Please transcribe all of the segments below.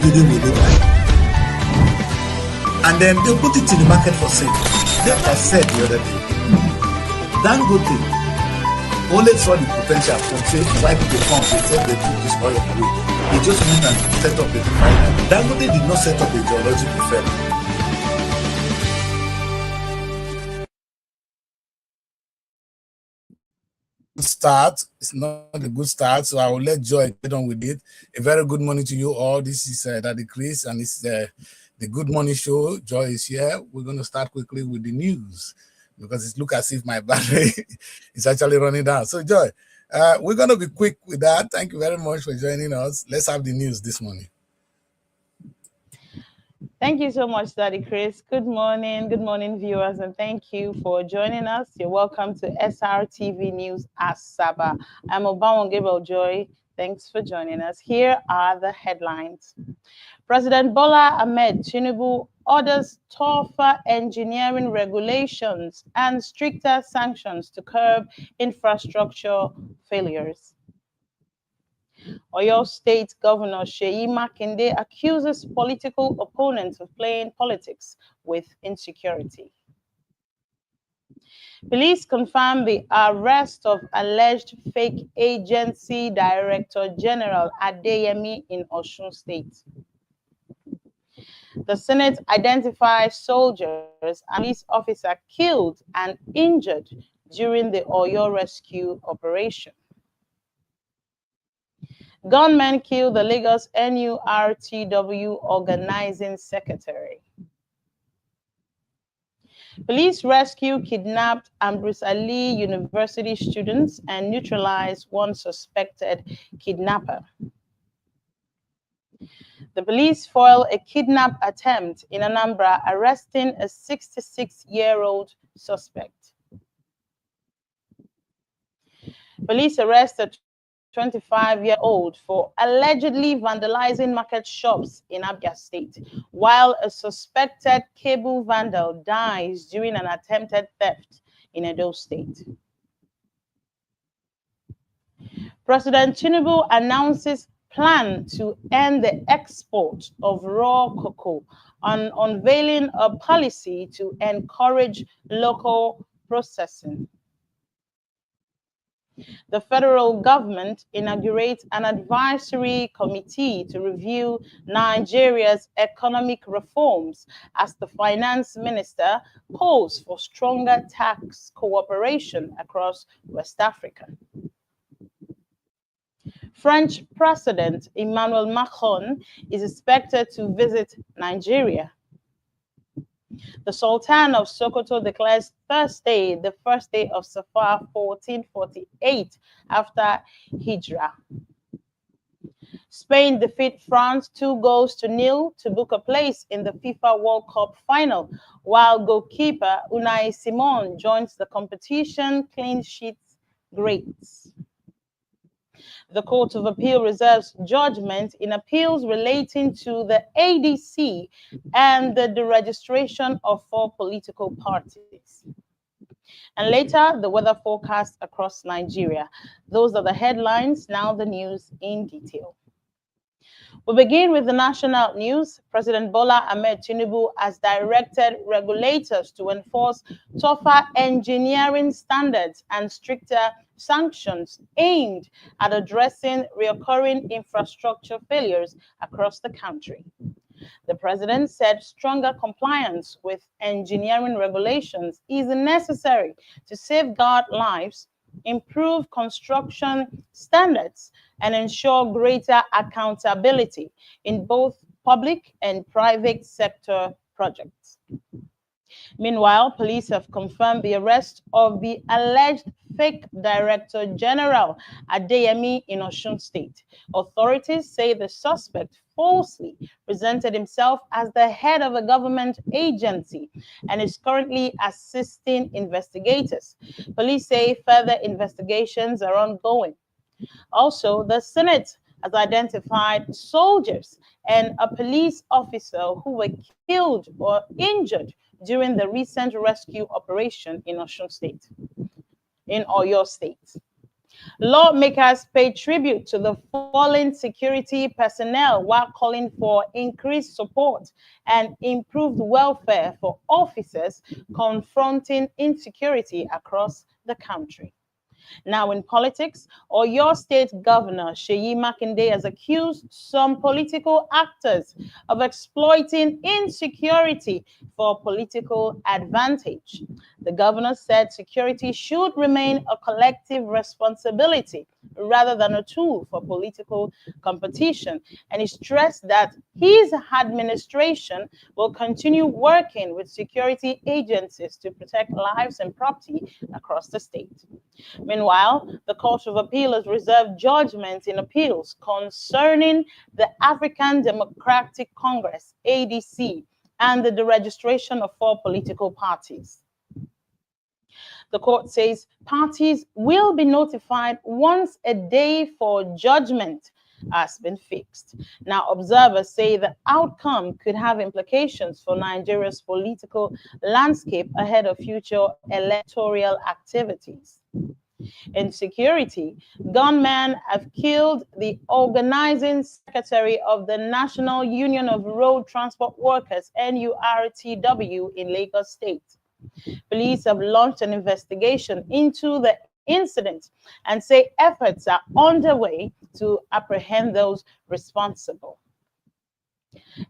building will look like. And then they put it in the market for sale. Like I said the other day, Dangote only saw the potential from say why people come, they said they took this oil away. They just went and set up a refinery. Dangote did not set up a geological firm. Start. It's not a good start, so I will let Joy get on with it. A very good morning to you all. This is Daddy Chris, and it's the Good Morning Show. Joy is here. We're going to start quickly with the news because it looks as if my battery is actually running down. So, Joy, we're going to be quick with that. Thank you very much for joining us. Let's have the news this morning. Thank you so much, Daddy Chris. Good morning, viewers, and thank you for joining us. You're welcome to SRTV News Asaba. I'm Obama Gabriel Joy. Thanks for joining us. Here are the headlines. President Bola Ahmed Tinubu orders tougher engineering regulations and stricter sanctions to curb infrastructure failures. Oyo State Governor Seyi Makinde accuses political opponents of playing politics with insecurity. Police confirm the arrest of alleged fake agency Director General Adeyemi in Osun State. The Senate identifies soldiers and police officer killed and injured during the Oyo rescue operation. Gunmen kill the Lagos NURTW organizing secretary. Police rescue kidnapped Ambrose Ali University students and neutralize one suspected kidnapper. The police foil a kidnap attempt in Anambra, arresting a 66-year-old suspect. Police arrest a 25-year-old for allegedly vandalizing market shops in Abia State, while a suspected cable vandal dies during an attempted theft in Edo State. President Tinubu announces plan to end the export of raw cocoa on unveiling a policy to encourage local processing. The federal government inaugurates an advisory committee to review Nigeria's economic reforms as the finance minister calls for stronger tax cooperation across West Africa. French President Emmanuel Macron is expected to visit Nigeria. The Sultan of Sokoto declares Thursday the first day of Safar 1448 after Hijrah. Spain defeat France 2-0 to book a place in the FIFA World Cup final, while goalkeeper Unai Simon joins the competition clean sheets greats. The Court of Appeal reserves judgment in appeals relating to the ADC and the deregistration of 4 political parties. And later, the weather forecast across Nigeria. Those are the headlines. Now the news in detail. We begin with the national news. President Bola Ahmed Tinubu has directed regulators to enforce tougher engineering standards and stricter sanctions aimed at addressing recurring infrastructure failures across the country. The president said stronger compliance with engineering regulations is necessary to safeguard lives, improve construction standards, and ensure greater accountability in both public and private sector projects. Meanwhile, police have confirmed the arrest of the alleged fake Director General Adeyemi in Osun State. Authorities say the suspect falsely presented himself as the head of a government agency and is currently assisting investigators. Police say further investigations are ongoing. Also, the Senate has identified soldiers and a police officer who were killed or injured during the recent rescue operation in Osun State, in Oyo State. Lawmakers pay tribute to the fallen security personnel while calling for increased support and improved welfare for officers confronting insecurity across the country. Now in politics, Oyo State Governor Seyi Makinde has accused some political actors of exploiting insecurity for political advantage. The governor said security should remain a collective responsibility rather than a tool for political competition, and he stressed that his administration will continue working with security agencies to protect lives and property across the state. Meanwhile, the Court of Appeal has reserved judgment in appeals concerning the African Democratic Congress, ADC, and the registration of 4 political parties. The court says parties will be notified once a day for judgment has been fixed. Now, observers say the outcome could have implications for Nigeria's political landscape ahead of future electoral activities. In security, gunmen have killed the organizing secretary of the National Union of Road Transport Workers, NURTW, in Lagos State. Police have launched an investigation into the incident and say efforts are underway to apprehend those responsible.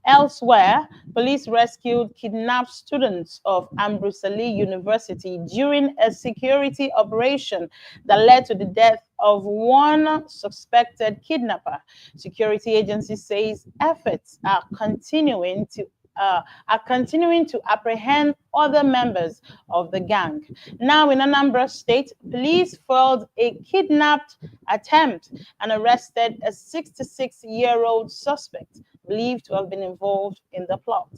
Elsewhere, police rescued kidnapped students of Ambrose Ali University during a security operation that led to the death of one suspected kidnapper. Security agency says efforts are continuing to apprehend other members of the gang. Now in Anambra State, police foiled a kidnapped attempt and arrested a 66-year-old suspect believed to have been involved in the plot.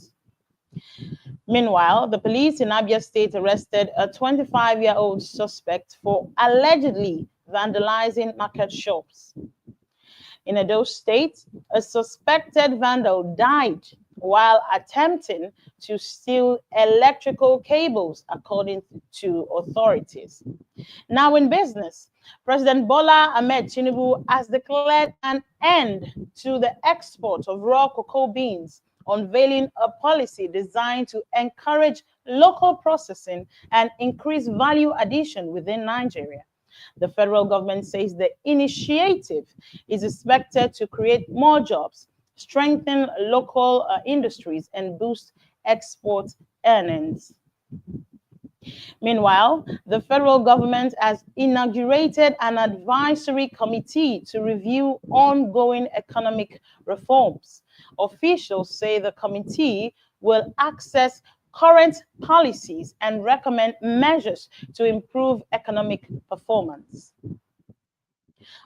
Meanwhile, the police in Abia State arrested a 25-year-old suspect for allegedly vandalizing market shops. In Edo State, a suspected vandal died while attempting to steal electrical cables, according to authorities. Now in business, President Bola Ahmed Tinubu has declared an end to the export of raw cocoa beans, unveiling a policy designed to encourage local processing and increase value addition within Nigeria. The federal government says the initiative is expected to create more jobs, strengthen local industries, and boost export earnings. Meanwhile, the federal government has inaugurated an advisory committee to review ongoing economic reforms. Officials say the committee will assess current policies and recommend measures to improve economic performance.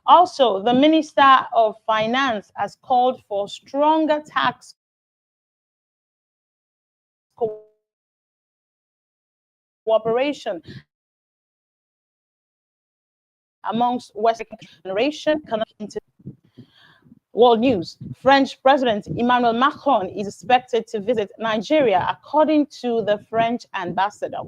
Also, the Minister of Finance has called for stronger tax cooperation amongst Western generation. World news. French President Emmanuel Macron is expected to visit Nigeria, according to the French ambassador.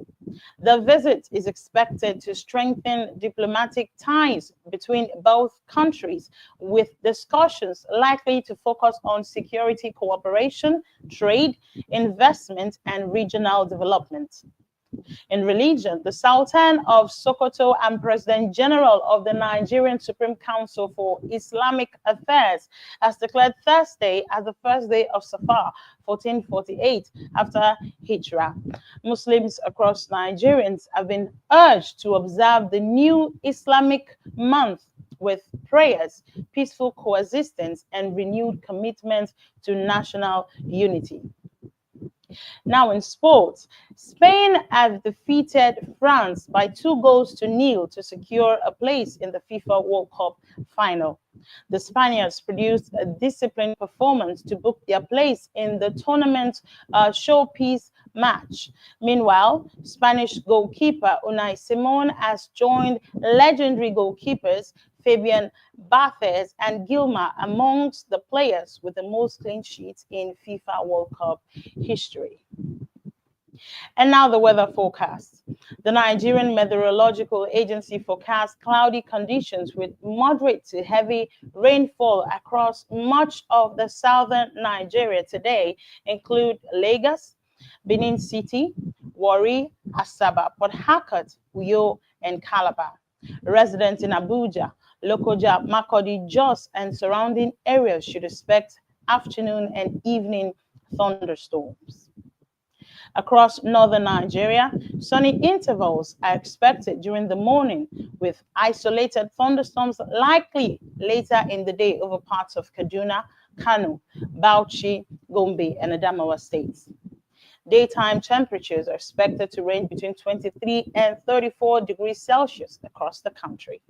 The visit is expected to strengthen diplomatic ties between both countries, with discussions likely to focus on security cooperation, trade, investment, and regional development. In religion, the Sultan of Sokoto and President General of the Nigerian Supreme Council for Islamic Affairs has declared Thursday as the first day of Safar 1448 after Hijrah. Muslims across Nigerians have been urged to observe the new Islamic month with prayers, peaceful coexistence, and renewed commitment to national unity. Now in sports, Spain have defeated France by 2-0 to secure a place in the FIFA World Cup final. The Spaniards produced a disciplined performance to book their place in the tournament showpiece match. Meanwhile, Spanish goalkeeper Unai Simon has joined legendary goalkeepers Fabian Barthez and Gilmar amongst the players with the most clean sheets in FIFA World Cup history. And now the weather forecast. The Nigerian Meteorological Agency forecasts cloudy conditions with moderate to heavy rainfall across much of the southern Nigeria today, include Lagos, Benin City, Warri, Asaba, Port Harcourt, Uyo, and Calabar. Residents in Abuja, Lokoja, Makurdi, Jos, and surrounding areas should expect afternoon and evening thunderstorms. Across northern Nigeria, sunny intervals are expected during the morning, with isolated thunderstorms likely later in the day over parts of Kaduna, Kano, Bauchi, Gombe, and Adamawa states. Daytime temperatures are expected to range between 23 and 34 degrees Celsius across the country.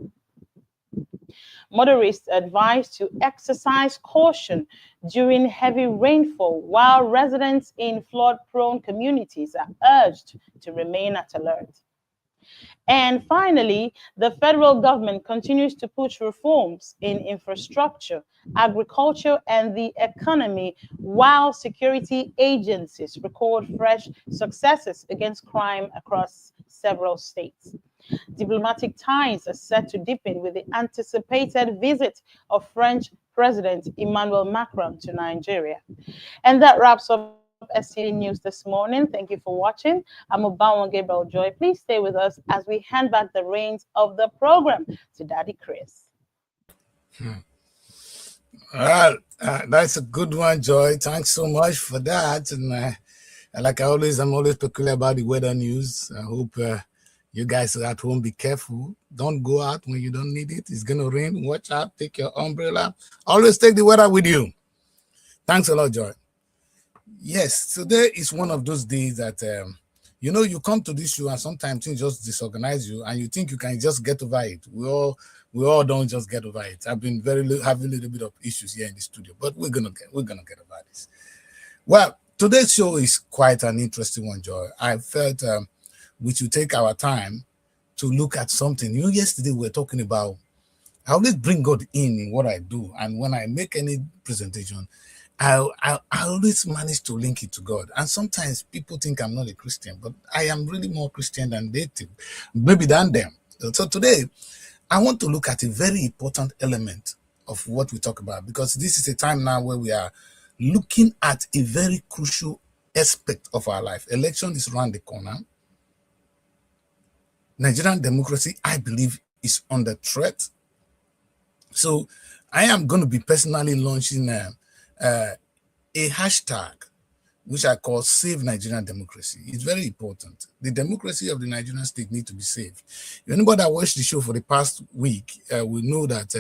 Motorists are advised to exercise caution during heavy rainfall, while residents in flood-prone communities are urged to remain at alert. And finally, the federal government continues to push reforms in infrastructure, agriculture, and the economy, while security agencies record fresh successes against crime across several states. Diplomatic ties are set to deepen with the anticipated visit of French President Emmanuel Macron to Nigeria. And that wraps up STV News this morning. Thank you for watching. I'm Obawan Gabriel Joy. Please stay with us as we hand back the reins of the program to Daddy Chris. Well, that's a good one, Joy. Thanks so much for that. And like I'm always peculiar about the weather news. I hope you guys are at home. Be careful. Don't go out when you don't need it. It's going to rain. Watch out. Take your umbrella. Always take the weather with you. Thanks a lot, Joy. Yes, today is one of those days that, you come to this show and sometimes things just disorganize you and you think you can just get over it. We all don't just get over it. I've been having a little bit of issues here in the studio, but we're gonna get over this. Well, today's show is quite an interesting one, Joy. I felt we should take our time to look at something. Yesterday we were talking about, I always bring God in what I do, and when I make any presentation, I always manage to link it to God. And sometimes people think I'm not a Christian, but I am really more Christian than they think, maybe than them. So today, I want to look at a very important element of what we talk about, because this is a time now where we are looking at a very crucial aspect of our life. Election is around the corner. Nigerian democracy, I believe, is under threat. So I am going to be personally launching a hashtag which I call Save Nigerian Democracy. It's very important. The democracy of the Nigerian state needs to be saved. If anybody that watched the show for the past week will know that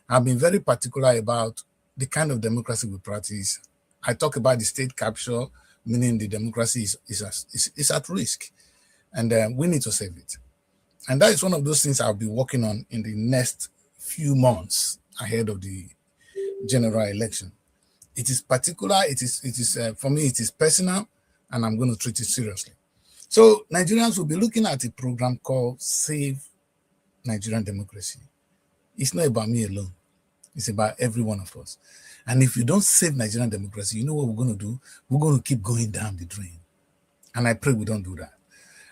I've been very particular about the kind of democracy we practice. I talk about the state capture, meaning the democracy is at risk, and we need to save it. And that is one of those things I'll be working on in the next few months ahead of the general election. It is particular, for me, it is personal, and I'm going to treat it seriously. So Nigerians will be looking at a program called Save Nigerian Democracy. It's not about me alone. It's about every one of us. And if you don't save Nigerian democracy, you know what we're going to do? We're going to keep going down the drain. And I pray we don't do that.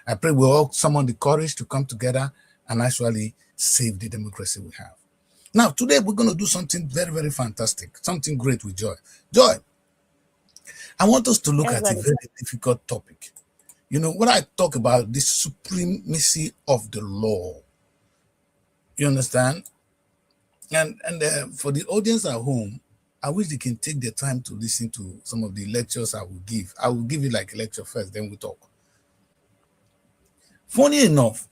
I pray we all summon the courage to come together and actually save the democracy we have. Now, today we're going to do something very, very fantastic, something great with Joy. Joy, I want us to look at a very difficult topic. When I talk about the supremacy of the law, you understand? And for the audience at home, I wish they can take their time to listen to some of the lectures I will give. I will give you like a lecture first, then we'll talk. Funny enough,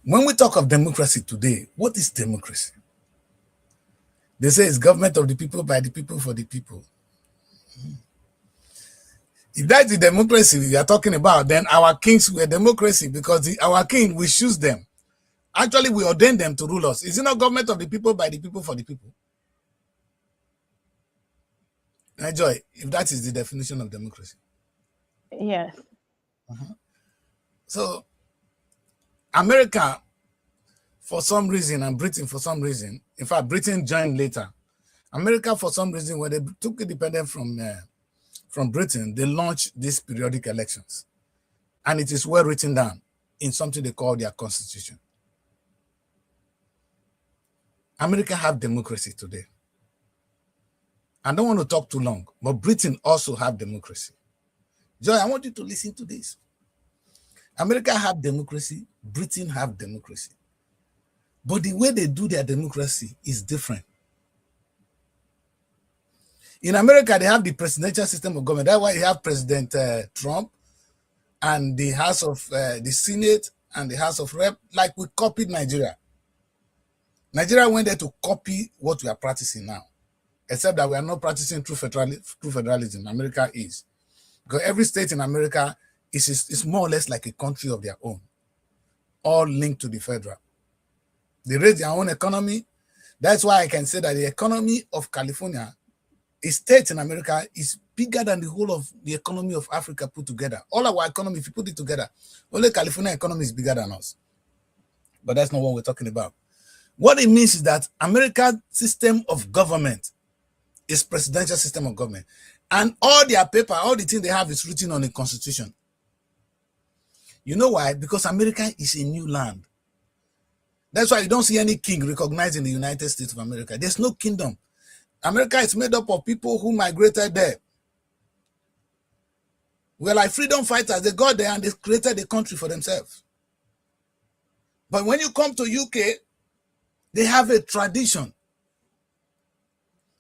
when we talk of democracy today, what is democracy? They say it's government of the people, by the people, for the people. If that's the democracy we are talking about, then our kings were democracy, because our king, we choose them. Actually, we ordain them to rule us. Is it not government of the people, by the people, for the people? Joy, if that is the definition of democracy. Yes. So, America, for some reason, and Britain for some reason, in fact, Britain joined later. America, for some reason, when they took independence from Britain, they launched these periodic elections. And it is well written down in something they call their constitution. America have democracy today. I don't want to talk too long, but Britain also have democracy. Joy, I want you to listen to this. America have democracy, Britain have democracy. But the way they do their democracy is different. In America, they have the presidential system of government. That's why you have President Trump and the House of the Senate and the House of Rep, like we copied Nigeria. Nigeria went there to copy what we are practicing now, except that we are not practicing true federalism. America is. Because every state in America is more or less like a country of their own, all linked to the federal. They raise their own economy. That's why I can say that the economy of California, a state in America, is bigger than the whole of the economy of Africa put together. All our economy, if you put it together, only California economy is bigger than us. But that's not what we're talking about. What it means is that America's system of government is presidential system of government. And all their paper, all the things they have is written on a constitution. You know why? Because America is a new land. That's why you don't see any king recognized in the United States of America. There's no kingdom. America is made up of people who migrated there. We're like freedom fighters. They got there and they created a country for themselves. But when you come to UK, they have a tradition.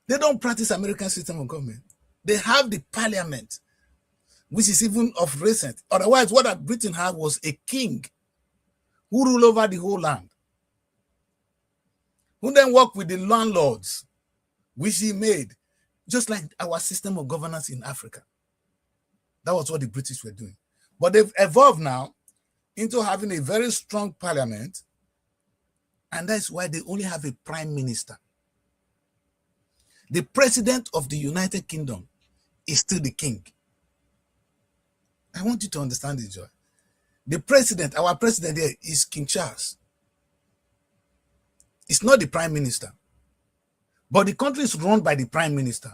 They don't practice American system of government. They have the parliament, which is even of recent. Otherwise, what Britain had was a king who ruled over the whole land, who then worked with the landlords, which he made, just like our system of governance in Africa. That was what the British were doing. But they've evolved now into having a very strong parliament, and that's why they only have a prime minister. The president of the United Kingdom is still the king. I want you to understand this, Joy. The president, our president here, is King Charles. It's not the prime minister. But the country is run by the prime minister.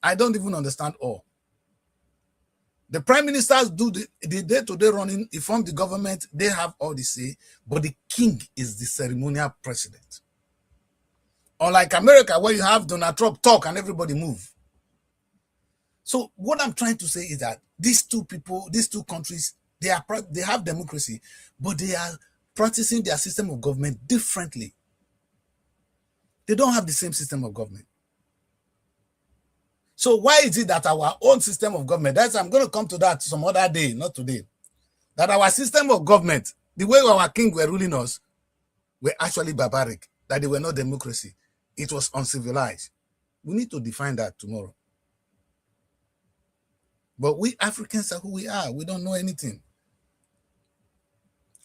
I don't even understand all. The prime ministers do the day-to-day running, they form the government, they have all the say, but the king is the ceremonial president. Unlike America, where you have Donald Trump talk and everybody move. So what I'm trying to say is that these two people, these two countries, they have democracy, but they are practicing their system of government differently. They don't have the same system of government. So why is it that our own system of government, I'm going to come to that some other day, not today, that our system of government, the way our king were ruling us, were actually barbaric, that they were not democracy. It was uncivilized. We need to define that tomorrow. But we Africans are who we are. We don't know anything.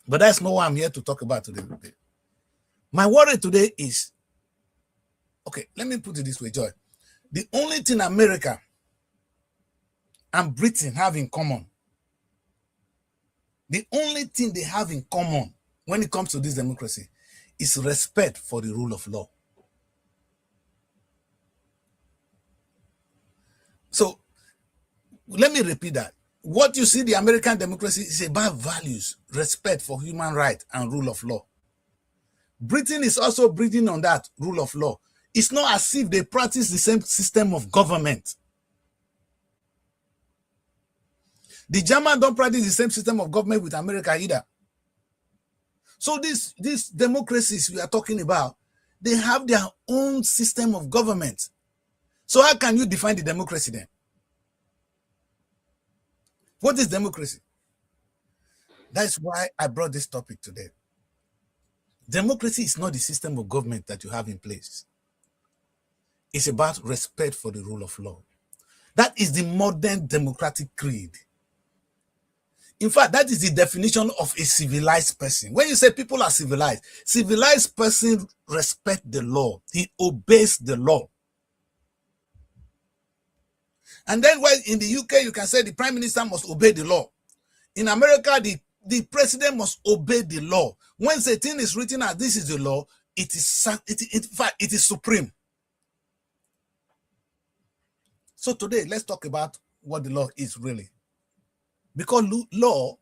But that's not what I'm here to talk about today. My worry today is, okay, let me put it this way, Joy. The only thing America and Britain have in common, the only thing they have in common when it comes to this democracy is respect for the rule of law. So let me repeat that. What you see, the American democracy is about values, respect for human rights and rule of law. Britain is also breathing on that rule of law. It's not as if they practice the same system of government. The Germans don't practice the same system of government with America either. So these democracies we are talking about, they have their own system of government. So how can you define the democracy then? What is democracy? That's why I brought this topic today. Democracy is not the system of government that you have in place. It's about respect for the rule of law. That is the modern democratic creed. In fact, that is the definition of a civilized person. When you say people are civilized person respects the law. He obeys the law. And then when in the UK, you can say the prime minister must obey the law. In America, the president must obey the law. When a thing is written as this is the law, it is supreme. So today, let's talk about what the law is really. Because law,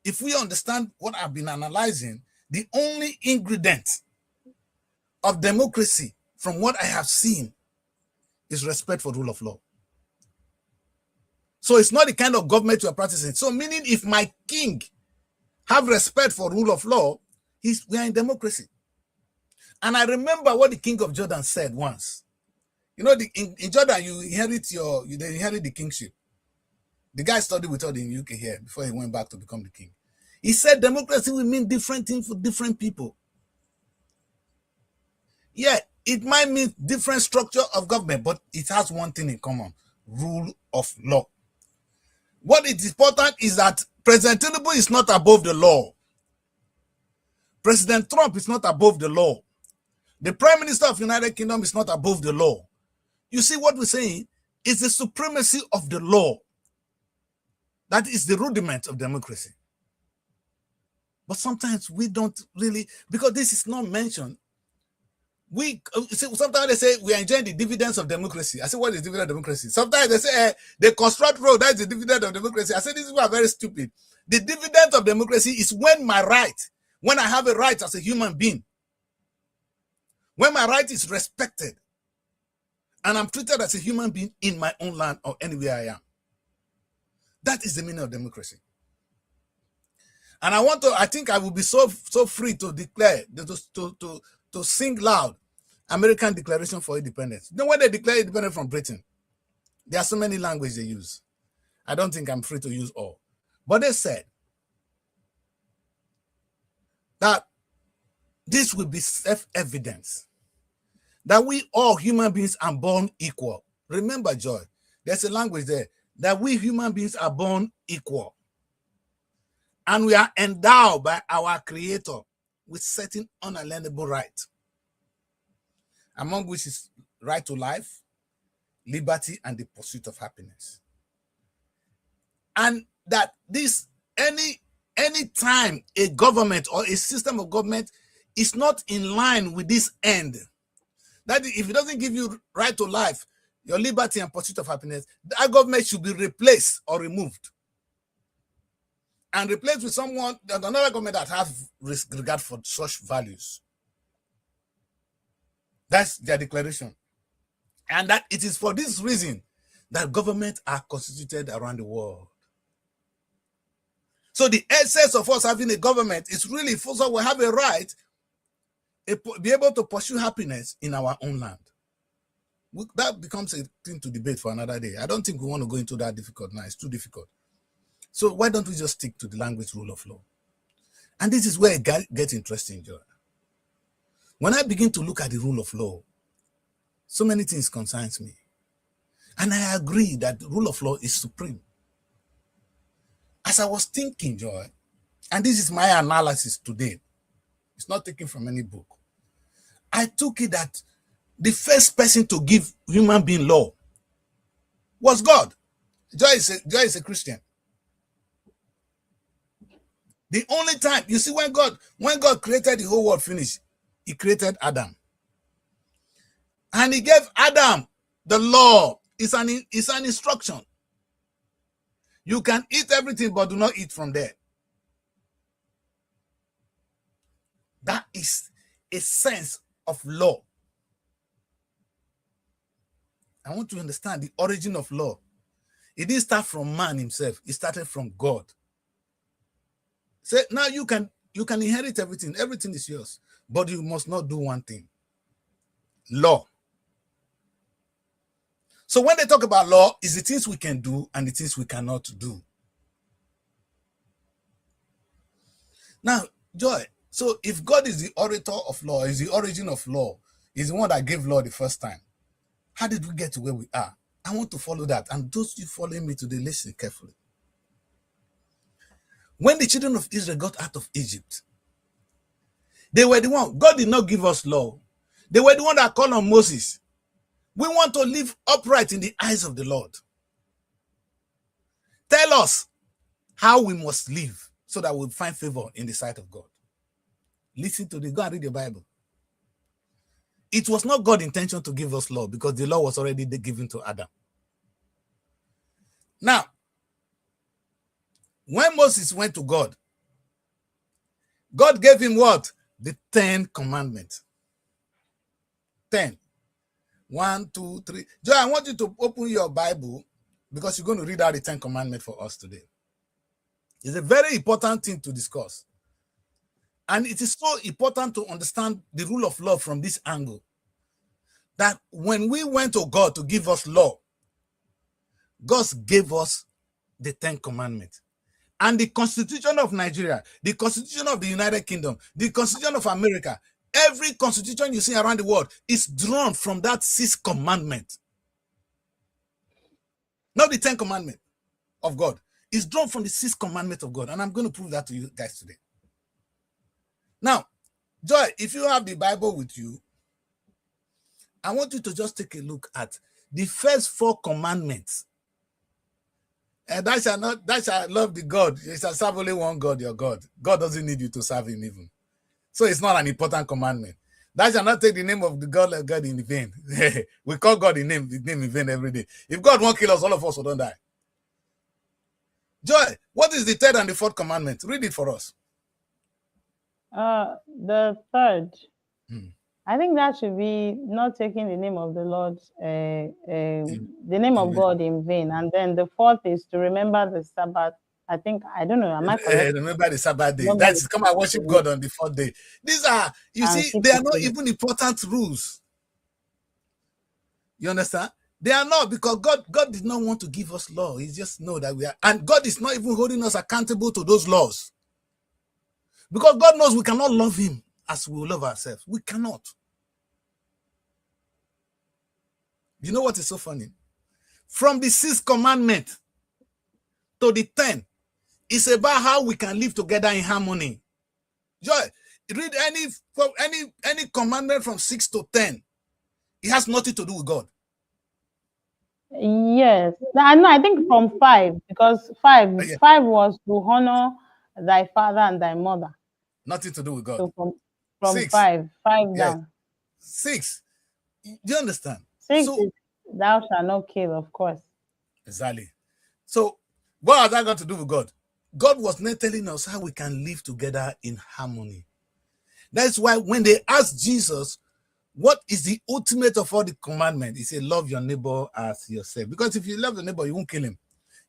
if we understand what I've been analyzing, the only ingredient of democracy, from what I have seen, is respect for rule of law. So it's not the kind of government you are practicing. So meaning if my king have respect for rule of law, we are in democracy. And I remember what the king of Jordan said once. You know, in Jordan, you inherit the kingship. The guy studied with us in UK here before he went back to become the king. He said democracy will mean different things for different people. Yeah, it might mean different structure of government, but it has one thing in common: rule of law. What is important is that President Tinubu is not above the law. President Trump is not above the law. The Prime Minister of the United Kingdom is not above the law. You see what we're saying is the supremacy of the law. That is the rudiment of democracy. But sometimes we don't really, because this is not mentioned. Sometimes they say we are enjoying the dividends of democracy. I say, what is dividend of democracy? Sometimes they say they construct road, that's the dividend of democracy. I say, these people are very stupid. The dividend of democracy is when I have a right as a human being, when my right is respected, and I'm treated as a human being in my own land or anywhere I am. That is the meaning of democracy. And I think I will be so free to declare, to sing loud American Declaration for Independence. Then when they declare independence from Britain, there are so many languages they use. I don't think I'm free to use all. But they said that this will be self-evidence, that we all human beings are born equal. Remember, Joy, there's a language there, that we human beings are born equal. And we are endowed by our Creator with certain unalienable rights, among which is right to life, liberty, and the pursuit of happiness. And that any time a government or a system of government is not in line with this end, that if it doesn't give you right to life, your liberty and pursuit of happiness, that government should be replaced or removed and replaced with another government that has regard for such values. That's their declaration. And that it is for this reason that governments are constituted around the world. So the essence of us having a government is really for us we have a right to be able to pursue happiness in our own land. That becomes a thing to debate for another day. I don't think we want to go into that difficult now. It's too difficult. So why don't we just stick to the language rule of law? And this is where it gets interesting, Joy. When I begin to look at the rule of law, so many things concerns me. And I agree that the rule of law is supreme. As I was thinking, Joy, and this is my analysis today, it's not taken from any book. I took it that the first person to give human being law was God. Joy is a Christian. The only time, you see, when God created the whole world finished, he created Adam. And he gave Adam the law. It's an instruction. You can eat everything, but do not eat from there. That is a sense of law. I want to understand the origin of law. It didn't start from man himself. It started from God. So now you can inherit everything. Everything is yours. But you must not do one thing. Law. So when they talk about law, it's the things we can do and the things we cannot do. Now, Joy, so if God is the orator of law, is the origin of law, is the one that gave law the first time, how did we get to where we are? I want to follow that. And those you following me today, listen carefully. When the children of Israel got out of Egypt, they were the one. God did not give us law. They were the one that called on Moses. We want to live upright in the eyes of the Lord. Tell us how we must live so that we'll find favor in the sight of God. Listen to this. Go and read your Bible. It was not God's intention to give us law because the law was already given to Adam. Now, when Moses went to God, God gave him what? The 10 commandments. 10. 1, 2, 3. Joy, I want you to open your Bible because you're going to read out the 10 commandments for us today. It's a very important thing to discuss. And it is so important to understand the rule of law from this angle. That when we went to God to give us law, God gave us the 10 commandments. And the Constitution of Nigeria, the Constitution of the United Kingdom, the Constitution of America, every constitution you see around the world is drawn from that 6 commandments. Not the 10 commandments of God. It's drawn from the 6 commandments of God. And I'm going to prove that to you guys today. Now, Joy, if you have the Bible with you, I want you to just take a look at the first 4 commandments. And thou shalt love the God. You shall serve only one God, your God. God doesn't need you to serve him even. So it's not an important commandment. Thou shalt not take the name of the God of God in vain. We call God the name in vain every day. If God won't kill us, all of us will don't die. Joy, what is the 3rd and the 4th commandment? Read it for us. The 3rd. I think that should be not taking the name of the Lord, the name of God in vain. And then the 4th is to remember the Sabbath. I think, I don't know, am I correct? Remember the Sabbath day. That's come and worship God on the 4th day. These are, you see, they are not even important rules. You understand? They are not, because God did not want to give us law. He just know that we are, and God is not even holding us accountable to those laws. Because God knows we cannot love him as we love ourselves. We cannot. You know what is so funny? From the 6th commandment to the 10, it's about how we can live together in harmony. Joy, read any commandment from 6 to 10. It has nothing to do with God. Yes. No, I think from 5, because 5 was to honor thy father and thy mother. Nothing to do with God. So from 6. 5 down. 6. Do you understand? 6 is thou shalt not kill, of course. Exactly. So what has that got to do with God? God was not telling us how we can live together in harmony. That's why when they asked Jesus, what is the ultimate of all the commandments? He said, love your neighbor as yourself. Because if you love your neighbor, you won't kill him.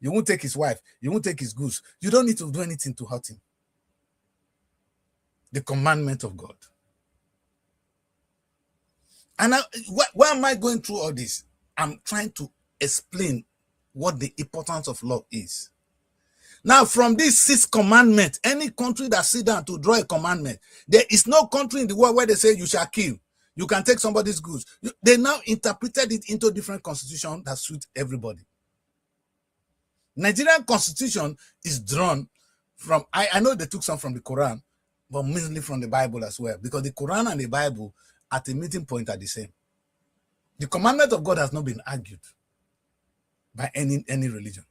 You won't take his wife. You won't take his goods. You don't need to do anything to hurt him. The commandment of God. And why am I going through all this? I'm trying to explain what the importance of love is. Now, from these 6 commandments, any country that sit down to draw a commandment, there is no country in the world where they say you shall kill. You can take somebody's goods. They now interpreted it into different constitution that suit everybody. Nigerian constitution is drawn from, I know they took some from the Quran, but mainly from the Bible as well, because the Quran and the Bible at a meeting point are the same. The commandment of God has not been argued by any religion.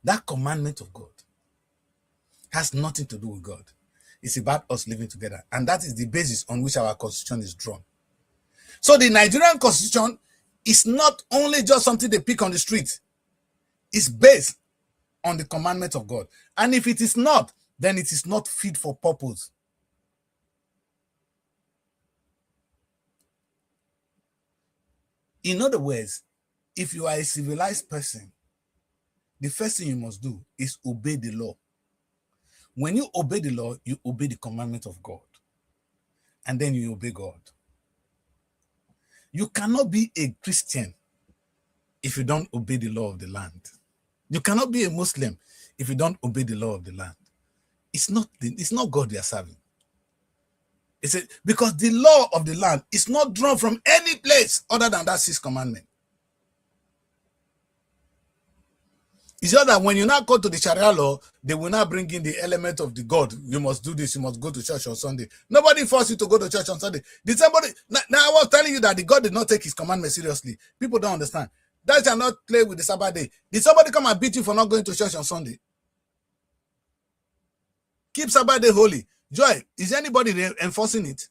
That commandment of God has nothing to do with God. It's about us living together. And that is the basis on which our constitution is drawn. So the Nigerian constitution is not only just something they pick on the street. It's based on the commandment of God. And if it is not, then it is not fit for purpose. In other words, if you are a civilized person, the first thing you must do is obey the law. When you obey the law, you obey the commandment of God. And then you obey God. You cannot be a Christian if you don't obey the law of the land. You cannot be a Muslim if you don't obey the law of the land. It's not God you are serving. Because the law of the land is not drawn from any place other than that 6th commandment. It's just that when you now go to the Sharia law, they will now bring in the element of the God. You must do this, you must go to church on Sunday. Nobody forced you to go to church on Sunday. Now I was telling you that the God did not take his commandment seriously. People don't understand. That shall not play with the Sabbath day. Did somebody come and beat you for not going to church on Sunday? Keep Sabbath day holy. Joy, is anybody enforcing it?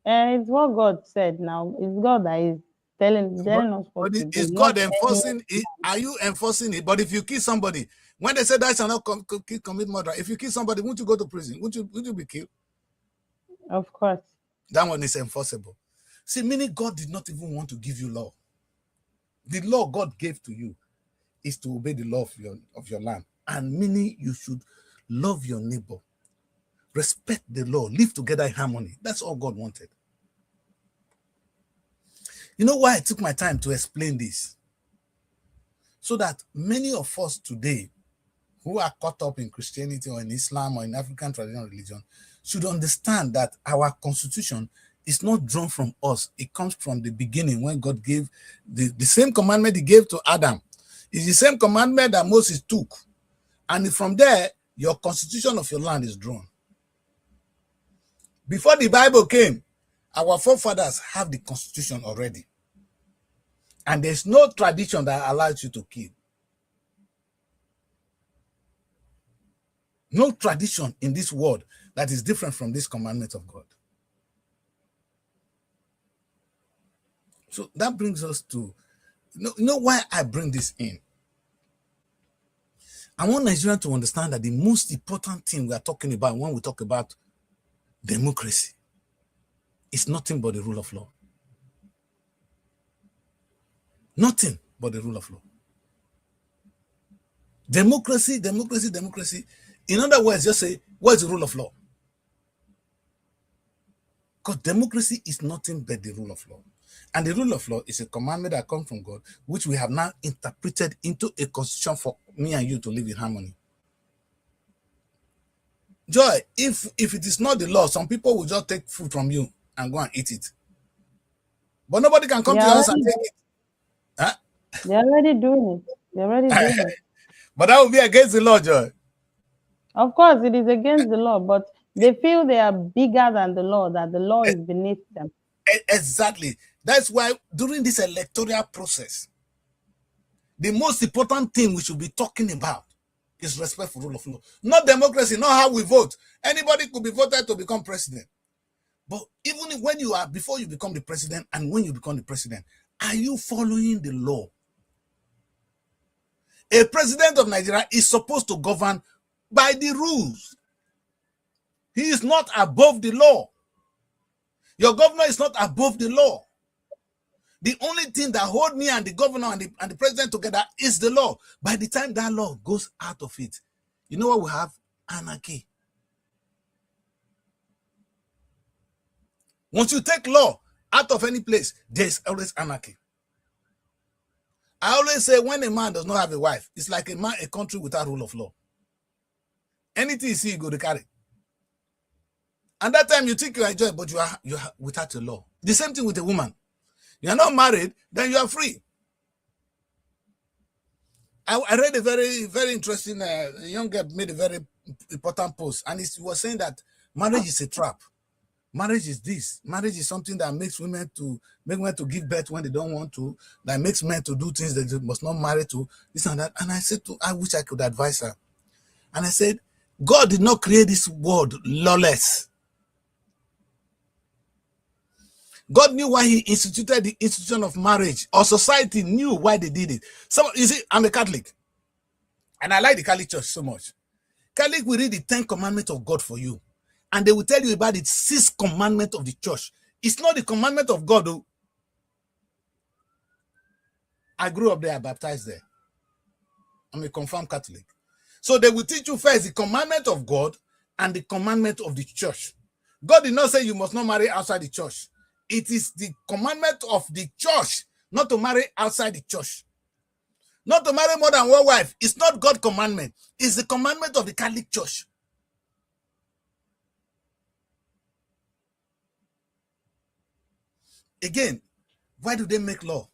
It's what God said now. It's God that is telling us what But to do. is Not God enforcing it? Are you enforcing it? But if you kill somebody, when they say that shall not commit murder, if you kill somebody, won't you go to prison? Won't you be killed? Of course. That one is enforceable. See, meaning God did not even want to give you law. The law God gave to you is to obey the law of your land. And meaning you should love your neighbor, respect the law, live together in harmony. That's all God wanted. You know why I took my time to explain this? So that many of us today who are caught up in Christianity or in Islam or in African traditional religion should understand that our constitution is not drawn from us. It comes from the beginning when God gave the same commandment he gave to Adam. It's the same commandment that Moses took. And from there, your constitution of your land is drawn. Before the Bible came, our forefathers have the constitution already. And there's no tradition that allows you to kill. No tradition in this world that is different from this commandment of God. So that brings us to, you know why I bring this in? I want Nigerians to understand that the most important thing we are talking about when we talk about democracy is nothing but the rule of law. Nothing but the rule of law. Democracy, democracy, democracy. In other words, just say, what is the rule of law? Because democracy is nothing but the rule of law. And the rule of law is a commandment that comes from God, which we have now interpreted into a constitution for me and you to live in harmony. Joy, if it is not the law, some people will just take food from you and go and eat it. But nobody can come to your house and take it. Huh? They're already doing it. They're already doing it. But that would be against the law, Joy. Of course, it is against the law, but they feel they are bigger than the law, that the law is beneath them. Exactly. That's why during this electoral process, the most important thing we should be talking about is respect for rule of law. Not democracy, not how we vote. Anybody could be voted to become president. But even when you are, before you become the president and when you become the president, are you following the law? A president of Nigeria is supposed to govern by the rules. He is not above the law. Your governor is not above the law. The only thing that holds me and the governor and the president together is the law. By the time that law goes out of it, you know what we have? Anarchy. Once you take law out of any place, there's always anarchy. I always say when a man does not have a wife, it's like a country without rule of law. Anything you see, you go to carry. And that time you think you enjoy, but you are without a law. The same thing with a woman. You are not married, then you are free. I read a very, very interesting, young girl made a very important post, and it was saying that marriage is a trap. Marriage is this. Marriage is something that makes women to give birth when they don't want to, that makes men to do things that they must not marry to, this and that. And I said I wish I could advise her. And I said, God did not create this world lawless. God knew why he instituted the institution of marriage, or society knew why they did it. So, you see, I'm a Catholic, and I like the Catholic Church so much. Catholic will read the 10 commandments of God for you, and they will tell you about the 6th commandment of the church. It's not the commandment of God, though. I grew up there, I baptized there. I'm a confirmed Catholic. So they will teach you first the commandment of God and the commandment of the church. God did not say you must not marry outside the church. It is the commandment of the church not to marry outside the church. Not to marry more than one wife. It's not God's commandment. It's the commandment of the Catholic Church. Again, why do they make law?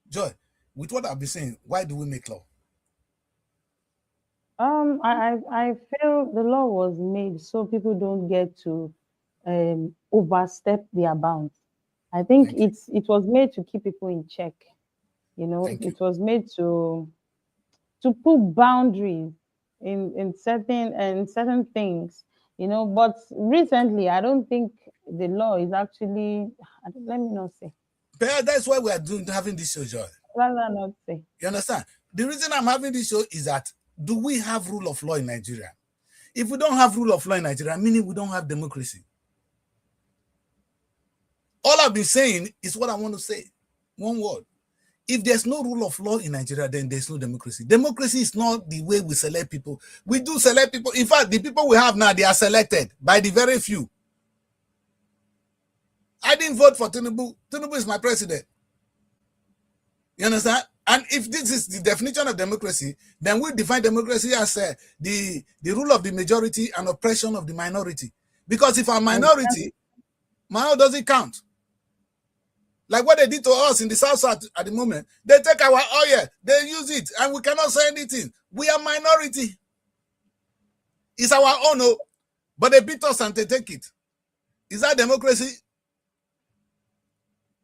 Joy, with what I've been saying, why do we make law? I feel the law was made so people don't get to overstep their bounds. I think it was made to keep people in check. You know, it was made to put boundaries in certain things. You know, but recently I don't think the law is actually. Let me not say. Perhaps that's why we are having this show, Joy. Rather not say. You understand? The reason I'm having this show is that, do we have rule of law in Nigeria? If we don't have rule of law in Nigeria, meaning we don't have democracy. All I've been saying is what I want to say. One word. If there's no rule of law in Nigeria, then there's no democracy. Democracy is not the way we select people. We do select people. In fact, the people we have now, they are selected by the very few. I didn't vote for Tinubu. Tinubu is my president. You understand? And if this is the definition of democracy, then we define democracy as the rule of the majority and oppression of the minority. Because if a minority, how does it count? Like what they did to us in the South at the moment, they take our oil, they use it, and we cannot say anything. We are minority. It's our own, but they beat us and they take it. Is that democracy?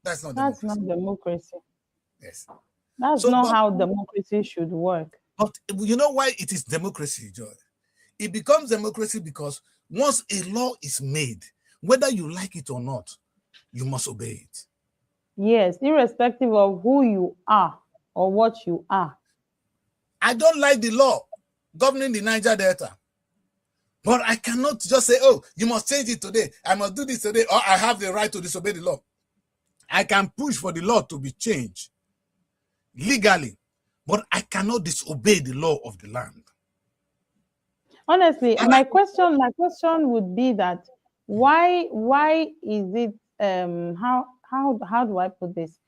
That's not democracy. That's not democracy. Yes. That's not how democracy should work. But you know why it is democracy, Joy? It becomes democracy because once a law is made, whether you like it or not, you must obey it. Yes, irrespective of who you are or what you are. I don't like the law governing the Niger Delta, but I cannot just say, oh, you must change it today. I must do this today, or I have the right to disobey the law. I can push for the law to be changed legally, but I cannot disobey the law of the land. Honestly, my question would be that why is it how do I put this?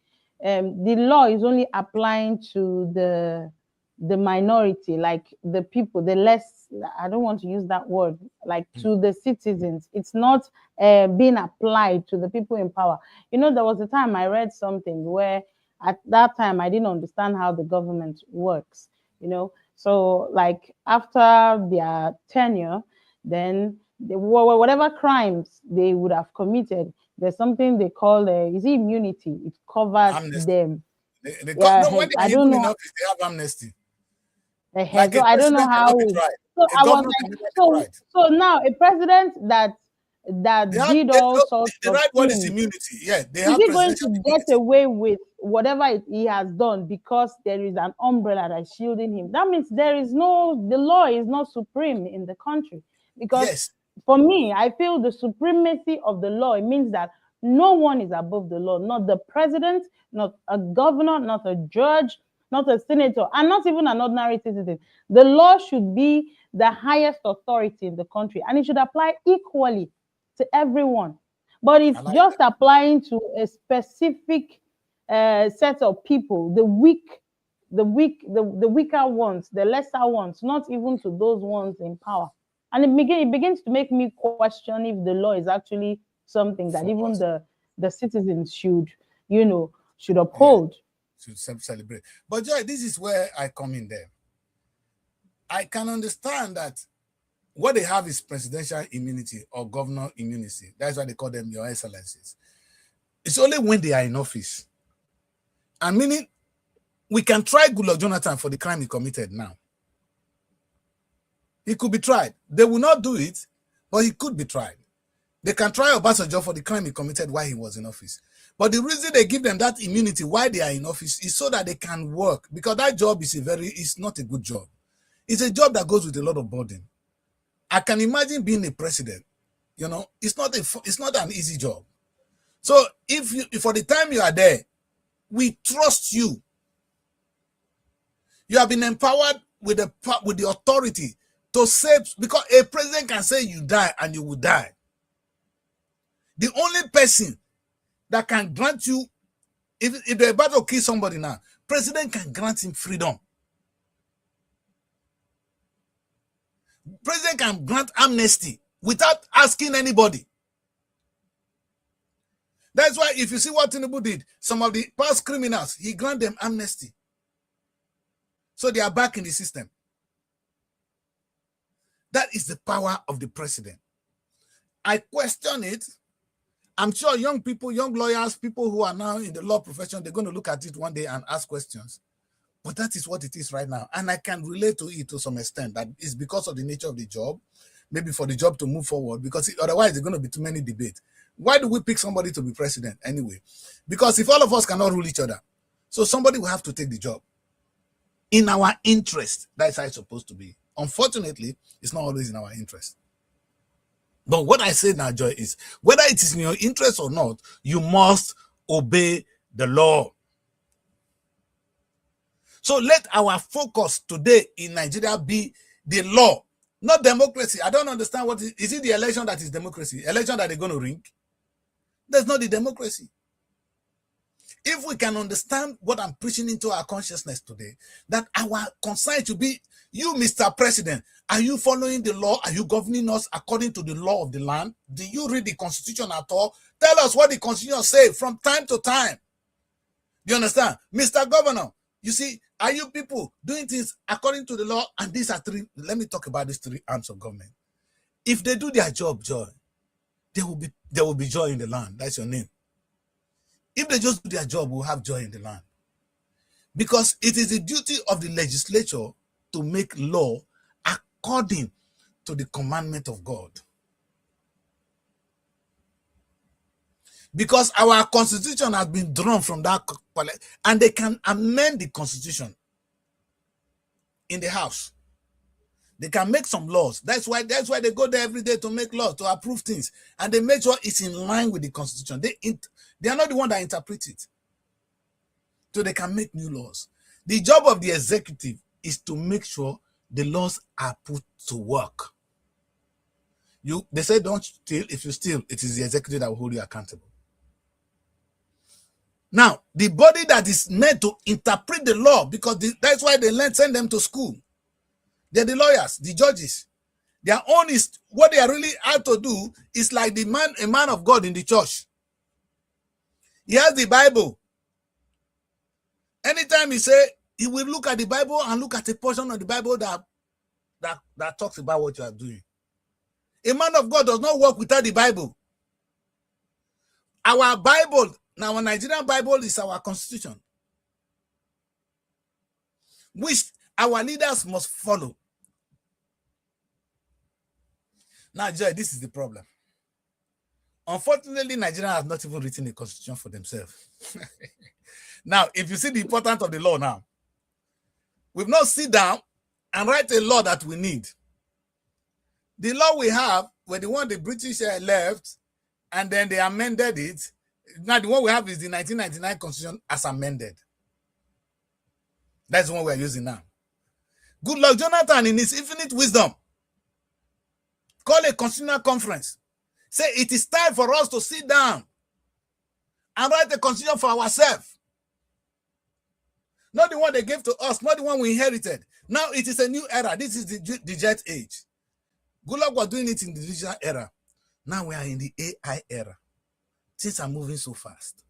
The law is only applying to the minority, like the people, the less, I don't want to use that word, like to the citizens. It's not being applied to the people in power. You know, there was a time I read something where at that time I didn't understand how the government works, you know. So like after their tenure, then whatever crimes they would have committed, there's something they call is it immunity? It covers amnesty. them. When they are in office, they have amnesty. Like so I don't know how. So I was like, so now a president that did all sorts of the right word is things, immunity. Yeah, they is have he going to immunity. get away with whatever he has done because there is an umbrella that's shielding him? That means the law is not supreme in the country. Because for me, I feel the supremacy of the law, it means that no one is above the law, not the president, not a governor, not a judge, not a senator, and not even an ordinary citizen. The law should be the highest authority in the country, and it should apply equally to everyone. But it's just applying to a specific set of people, the weaker ones, the lesser ones, not even to those ones in power. And it begins to make me question if the law is actually something that even the citizens should uphold. Should celebrate. But Joy, this is where I come in there. I can understand that what they have is presidential immunity or governor immunity. That's why they call them your excellencies. It's only when they are in office. And meaning, we can try Goodluck Jonathan for the crime he committed now. He could be tried. They will not do it, but he could be tried. They can try Obasanjo for the crime he committed while he was in office. But the reason they give them that immunity while they are in office is so that they can work, because that job is not a good job. It's a job that goes with a lot of burden. I can imagine being a president. You know, it's not an easy job. So if for the time you are there, we trust you. You have been empowered with the authority to save, because a president can say you die and you will die. The only person that can grant you, if they're about to kill somebody now, president can grant him freedom. President can grant amnesty without asking anybody. That's why if you see what Tinubu did, some of the past criminals, he granted them amnesty. So they are back in the system. That is the power of the president. I question it. I'm sure young people, young lawyers, people who are now in the law profession, they're going to look at it one day and ask questions. But that is what it is right now. And I can relate to it to some extent. That is because of the nature of the job, maybe for the job to move forward, because otherwise there's going to be too many debates. Why do we pick somebody to be president anyway? Because if all of us cannot rule each other, so somebody will have to take the job. In our interest, that's how it's supposed to be. Unfortunately, it's not always in our interest. But what I say now, Joy, is whether it is in your interest or not, you must obey the law. So let our focus today in Nigeria be the law, not democracy. I don't understand what is it the election that is democracy? Election that they're going to ring? That's not the democracy. If we can understand what I'm preaching into our consciousness today, that our concern should be, you, Mr. President, are you following the law? Are you governing us according to the law of the land? Do you read the Constitution at all? Tell us what the Constitution says from time to time. Do you understand? Mr. Governor, you see, are you people doing things according to the law? And these are three, let me talk about these three arms of government. If they do their job, Joy, there will be joy in the land. That's your name. If they just do their job, we'll have joy in the land. Because it is the duty of the legislature to make law according to the commandment of God. Because our constitution has been drawn from that, and they can amend the constitution in the house. They can make some laws. That's why they go there every day to make laws, to approve things, and they make sure it's in line with the constitution. They are not the one that interpret it, so they can make new laws. The job of the executive is to make sure the laws are put to work. They say don't steal. If you steal, it is the executive that will hold you accountable. Now, the body that is meant to interpret the law, because that's why they send them to school. They're the lawyers, the judges. Their own is what they are really out to do is like a man of God in the church. He has the Bible. Anytime he will look at the Bible and look at a portion of the Bible that talks about what you are doing. A man of God does not work without the Bible. Our Bible, now our Nigerian Bible, is our constitution, which our leaders must follow. Now, Joy, this is the problem. Unfortunately, Nigeria has not even written a constitution for themselves. Now, if you see the importance of the law now, we've not sit down and write a law that we need. The law we have were the one the British left, and then they amended it. Now, the one we have is the 1999 Constitution as amended. That's the one we are using now. Good luck, Jonathan, in his infinite wisdom, call a constitutional conference. Say it is time for us to sit down and write a constitution for ourselves. Not the one they gave to us, not the one we inherited. Now it is a new era. This is the jet age. Good luck was doing it in the digital era. Now we are in the AI era. Things are moving so fast.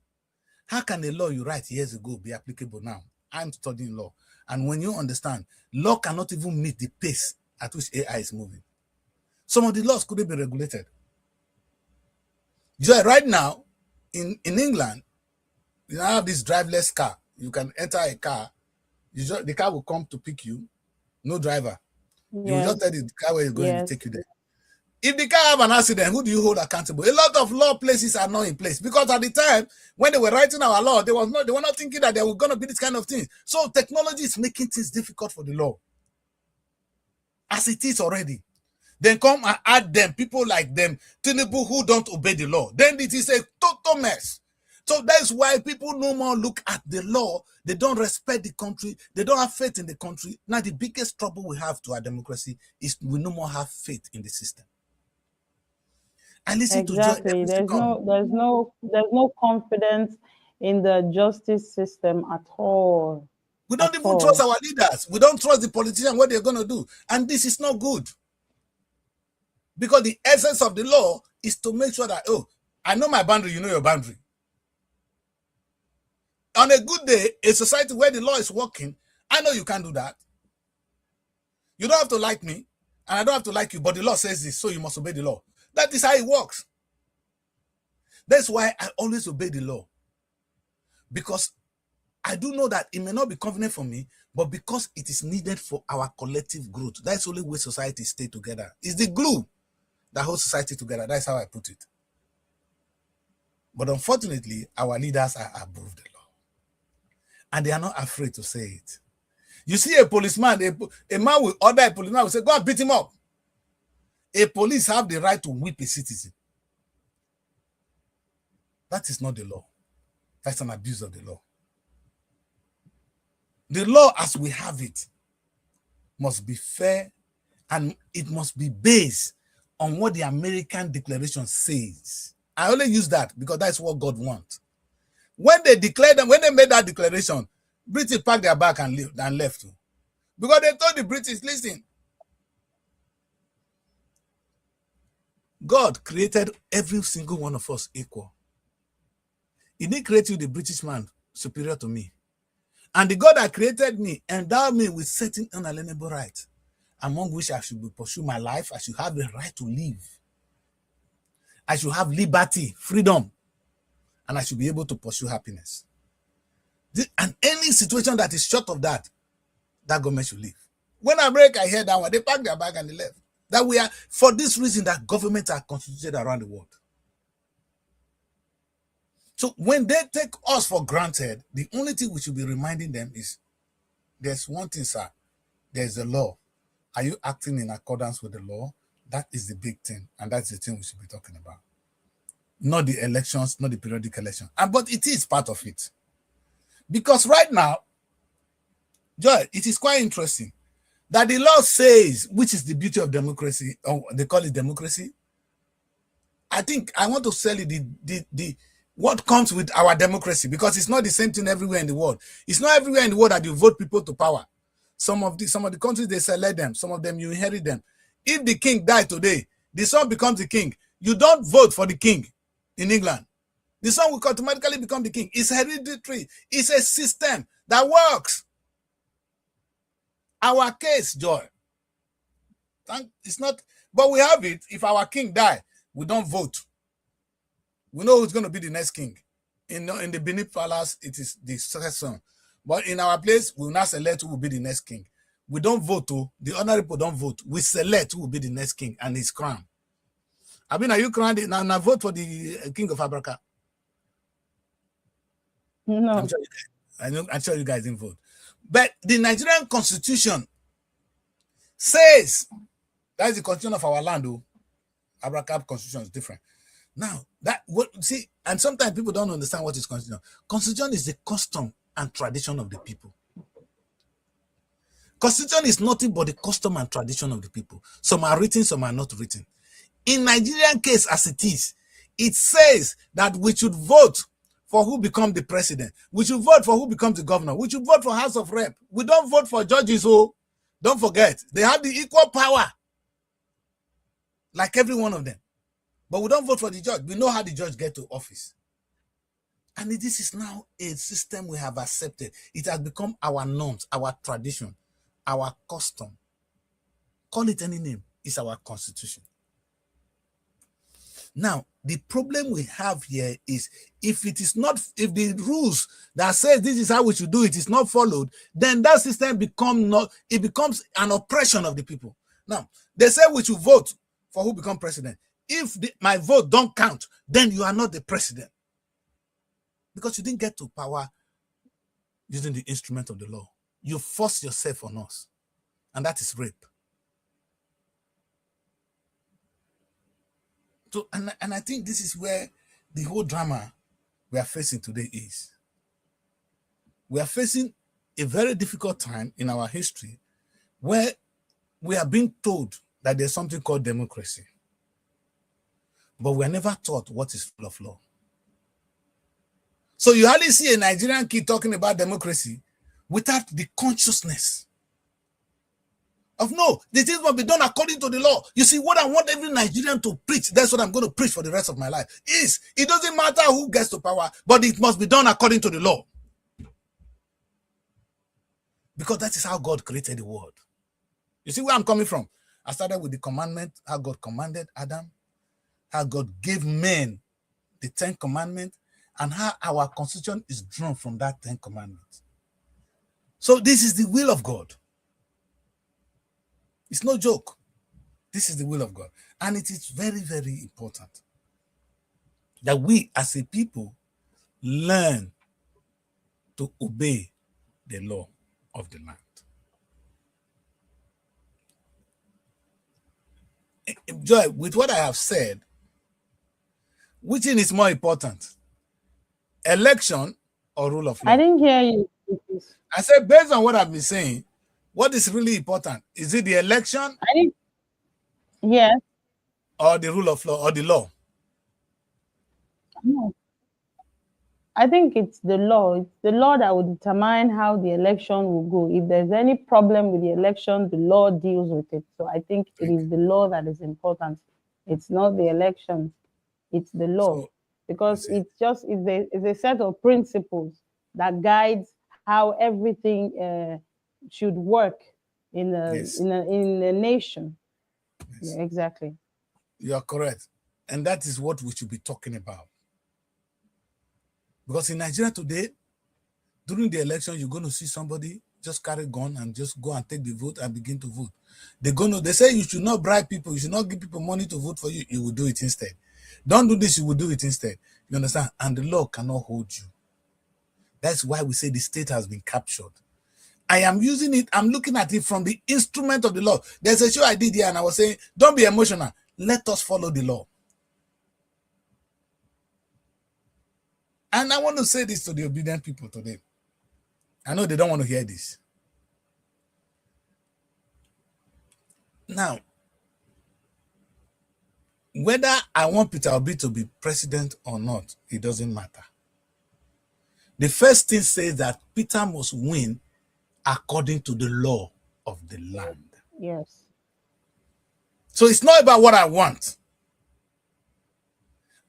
How can a law you write years ago be applicable now? I'm studying law. And when you understand, law cannot even meet the pace at which AI is moving. Some of the laws couldn't be regulated. So right now, in England, you have this driverless car. You can enter a car. The car will come to pick you. No driver. Yes. You will just tell the car where you're going to take you there. If the car have an accident, who do you hold accountable? A lot of law places are not in place because at the time when they were writing our law, they were not thinking that there were going to be this kind of thing. So technology is making things difficult for the law, as it is already. Then come and add them, people like them, Tinubu, who don't obey the law. Then it is a total mess. So that's why people no more look at the law. They don't respect the country. They don't have faith in the country. Now the biggest trouble we have to our democracy is we no more have faith in the system. I listen exactly. There's no confidence in the justice system at all. We don't even trust our leaders. We don't trust the politicians, what they're going to do. And this is not good. Because the essence of the law is to make sure that, oh, I know my boundary, you know your boundary. On a good day, a society where the law is working, I know you can't do that. You don't have to like me, and I don't have to like you, but the law says this, so you must obey the law. That is how it works. That's why I always obey the law. Because I do know that it may not be convenient for me, but because it is needed for our collective growth. That's the only way society stays together. It's the glue that holds society together. That's how I put it. But unfortunately, our leaders are above the law. And they are not afraid to say it. You see a policeman, a man will order a policeman, will say, go and beat him up. A police have the right to whip a citizen. That is not the law. That's an abuse of the law. The law as we have it must be fair, and it must be based on what the American Declaration says. I only use that because that's what God wants. When they declared them, when they made that declaration, British packed their bag and left. Because they told the British, listen, God created every single one of us equal. He didn't create you, the British man, superior to me. And the God that created me endowed me with certain unalienable rights, among which I should pursue my life. I should have the right to live. I should have liberty, freedom, and I should be able to pursue happiness. And any situation that is short of that, that government should leave. When America heard that one, they packed their bag and they left. That we are, for this reason, that governments are constituted around the world. So when they take us for granted, the only thing we should be reminding them is, there's one thing, sir, there's the law. Are you acting in accordance with the law? That is the big thing, and that's the thing we should be talking about. Not the elections, not the periodic election. But it is part of it. Because right now, Joy, it is quite interesting that the law says, which is the beauty of democracy, or they call it democracy. I think I want to sell you the what comes with our democracy, because it's not the same thing everywhere in the world. It's not everywhere in the world that you vote people to power. Some of the countries, they select them. Some of them, you inherit them. If the king died today, the son becomes the king. You don't vote for the king in England. The son will automatically become the king. It's hereditary. It's a system that works. Our case, Joy, it's not, but we have it. If our king die, we don't vote. We know who's going to be the next king. In the Benin Palace, it is the successor. But in our place, we will not select who will be the next king. We don't vote. The ordinary people don't vote. We select who will be the next king and his crown. I mean, are you crowned? Now vote for the king of Africa. No. I'm sure you guys didn't vote. But the Nigerian constitution says, that is the constitution of our land. Africa constitution is different. Now, see, and sometimes people don't understand what is constitution. Constitution is the custom and tradition of the people. Constitution is nothing but the custom and tradition of the people. Some are written, some are not written. In Nigerian case, as it is, it says that we should vote for who becomes the president. We should vote for who becomes the governor. We should vote for House of Rep. We don't vote for judges. Don't forget, they have the equal power, like every one of them. But we don't vote for the judge. We know how the judge gets to office. And this is now a system we have accepted. It has become our norms, our tradition, our custom. Call it any name. It's our constitution. Now, the problem we have here is if the rules that says this is how we should do it is not followed, then that system becomes an oppression of the people. Now, they say we should vote for who becomes president. If my vote don't count, then you are not the president. Because you didn't get to power using the instrument of the law. You force yourself on us. And that is rape. So, and I think this is where the whole drama we are facing today is. We are facing a very difficult time in our history where we are being told that there's something called democracy. But we are never taught what is rule of law. So you hardly see a Nigerian kid talking about democracy without the consciousness of, no, the things must be done according to the law. You see, what I want every Nigerian to preach, that's what I'm going to preach for the rest of my life, is it doesn't matter who gets to power, but it must be done according to the law. Because that is how God created the world. You see where I'm coming from? I started with the commandment, how God commanded Adam, how God gave men the 10 commandments, and how our constitution is drawn from that 10 commandments. So this is the will of God. It's no joke. This is the will of God. And it is very, very important. that we as a people learn to obey the law of the land. Joy, with what I have said, which thing is more important? Election or rule of law? I didn't hear you. I said, based on what I've been saying, what is really important? Is it the election? I didn't. Yes. Or the rule of law or the law? No. I think it's the law. It's the law that will determine how the election will go. If there's any problem with the election, the law deals with it. So I think it is the law that is important. It's not the election. It's the law. So, because it's a set of principles that guides how everything should work in a nation. Yes. Yeah, exactly. You are correct. And that is what we should be talking about. Because in Nigeria today, during the election, you're going to see somebody just carry a gun and just go and take the vote and begin to vote. They say you should not bribe people, you should not give people money to vote for you, you will do it instead. Don't do this, you will do it instead. You understand? And the law cannot hold you. That's why we say the state has been captured. I am using it, I'm looking at it from the instrument of the law. There's a show I did here and I was saying, don't be emotional. Let us follow the law. And I want to say this to the obedient people today. I know they don't want to hear this. Now, whether I want Peter Obi to be president or not, it doesn't matter. The first thing says that Peter must win according to the law of the land. Yes. So it's not about what I want.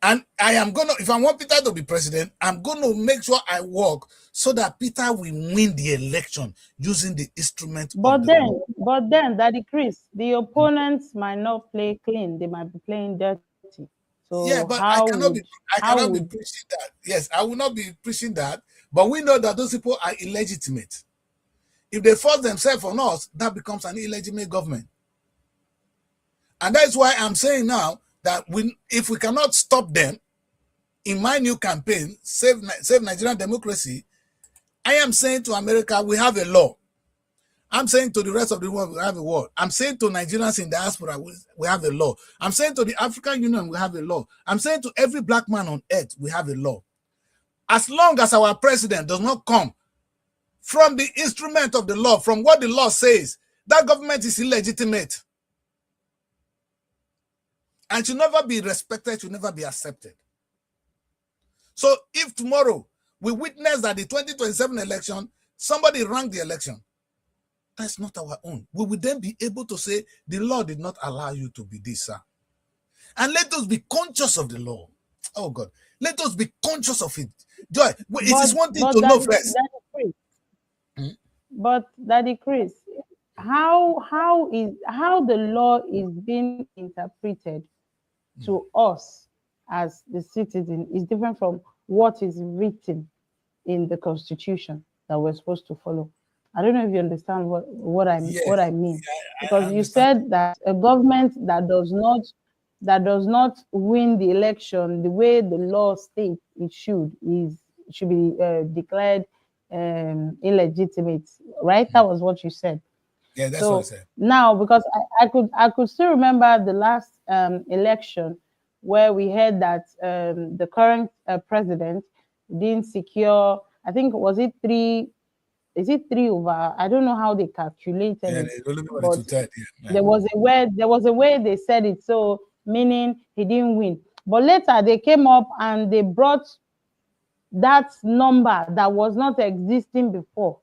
And I am going to, if I want Peter to be president, I'm going to make sure I work so that Peter will win the election using the instrument of the law. But then, Daddy Chris, the opponents might not play clean. They might be playing dirty. So yeah, but I cannot be preaching that. Yes, I will not be preaching that. But we know that those people are illegitimate. If they force themselves on us, that becomes an illegitimate government. And that's why I'm saying now that if we cannot stop them, in my new campaign, Save Nigerian Democracy, I am saying to America, we have a law. I'm saying to the rest of the world, we have a law. I'm saying to Nigerians in diaspora, we have a law. I'm saying to the African Union, we have a law. I'm saying to every black man on earth, we have a law. As long as our president does not come from the instrument of the law, from what the law says, that government is illegitimate. And should never be respected, should never be accepted. So if tomorrow we witness that the 2027 election, somebody ranked the election, that's not our own. We will then be able to say, the law did not allow you to be this, sir. And let us be conscious of the law. Oh God, let us be conscious of it. Joy, it is one thing to know first. But Daddy Chris, how the law is being interpreted to us as the citizen is different from what is written in the Constitution that we're supposed to follow. I don't know if you understand what I mean. Because you said that a government that does not win the election the way the law states it should be declared illegitimate, right? That was what you said. Yeah, that's what I said. Now, because I could still remember the last election where we heard that the current president didn't secure, I think, was it 3? Is it 3 over? I don't know how they calculated it. But there was a way they said it, so meaning he didn't win. But later they came up and they brought that number that was not existing before.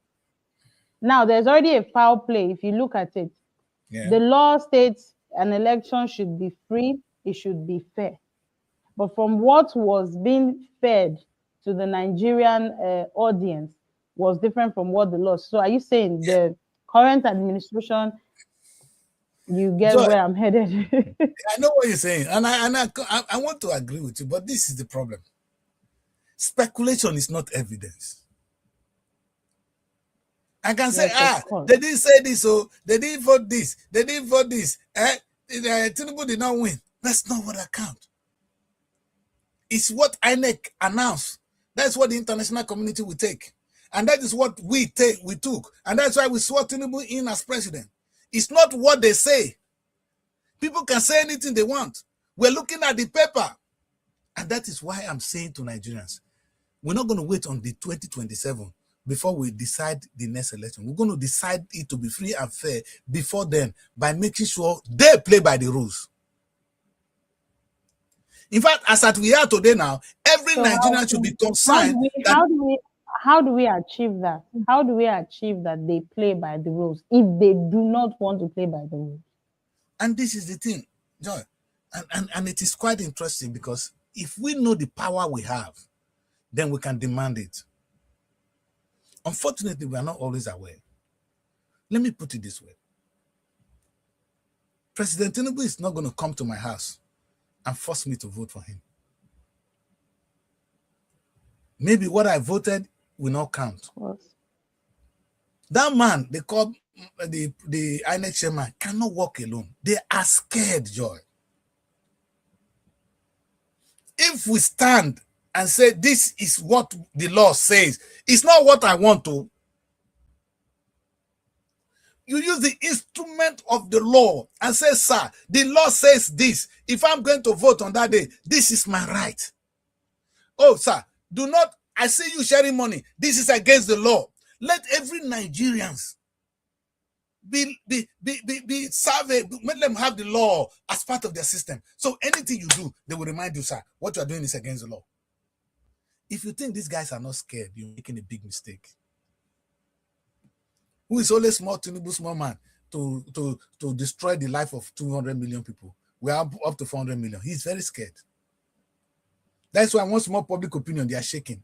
Now there's already a foul play if you look at it. Yeah. The law states an election should be free, it should be fair. But from what was being fed to the Nigerian audience was different from what the law. So are you saying the current administration, you get where I'm headed? I know what you're saying, and I want to agree with you, but this is the problem. Speculation is not evidence. I can say, they didn't say this, so they didn't vote this, they didn't vote this. Tinubu did not win. That's not what I count. It's what INEC announced. That's what the international community will take. And that is what we took. And that's why we swore Tinubu in as president. It's not what they say. People can say anything they want. We're looking at the paper. And that is why I'm saying to Nigerians, we're not going to wait on the 2027 before we decide the next election. We're going to decide it to be free and fair before then by making sure they play by the rules. In fact, as at we are today now, every Nigerian should be concerned. How do we achieve that? How do we achieve that they play by the rules if they do not want to play by the rules? And this is the thing, Joy. And it is quite interesting because if we know the power we have, then we can demand it. Unfortunately, we are not always aware. Let me put it this way. President Tinubu is not going to come to my house and force me to vote for him. Maybe what I voted will not count. That man, they call the INEC chairman, cannot walk alone. They are scared, Joy. If we stand and say this is what the law says, it's not what I want to. You use the instrument of the law and say, sir, the law says this. If I'm going to vote on that day, this is my right. Oh, sir, do not, I see you sharing money. This is against the law. Let every Nigerians be surveyed. Let them have the law as part of their system. So anything you do, they will remind you, sir, what you are doing is against the law. If you think these guys are not scared, you're making a big mistake. Who is always small, Tinubu, small man, to destroy the life of 200 million people? We are up to 400 million. He's very scared. That's why once more public opinion, they are shaking.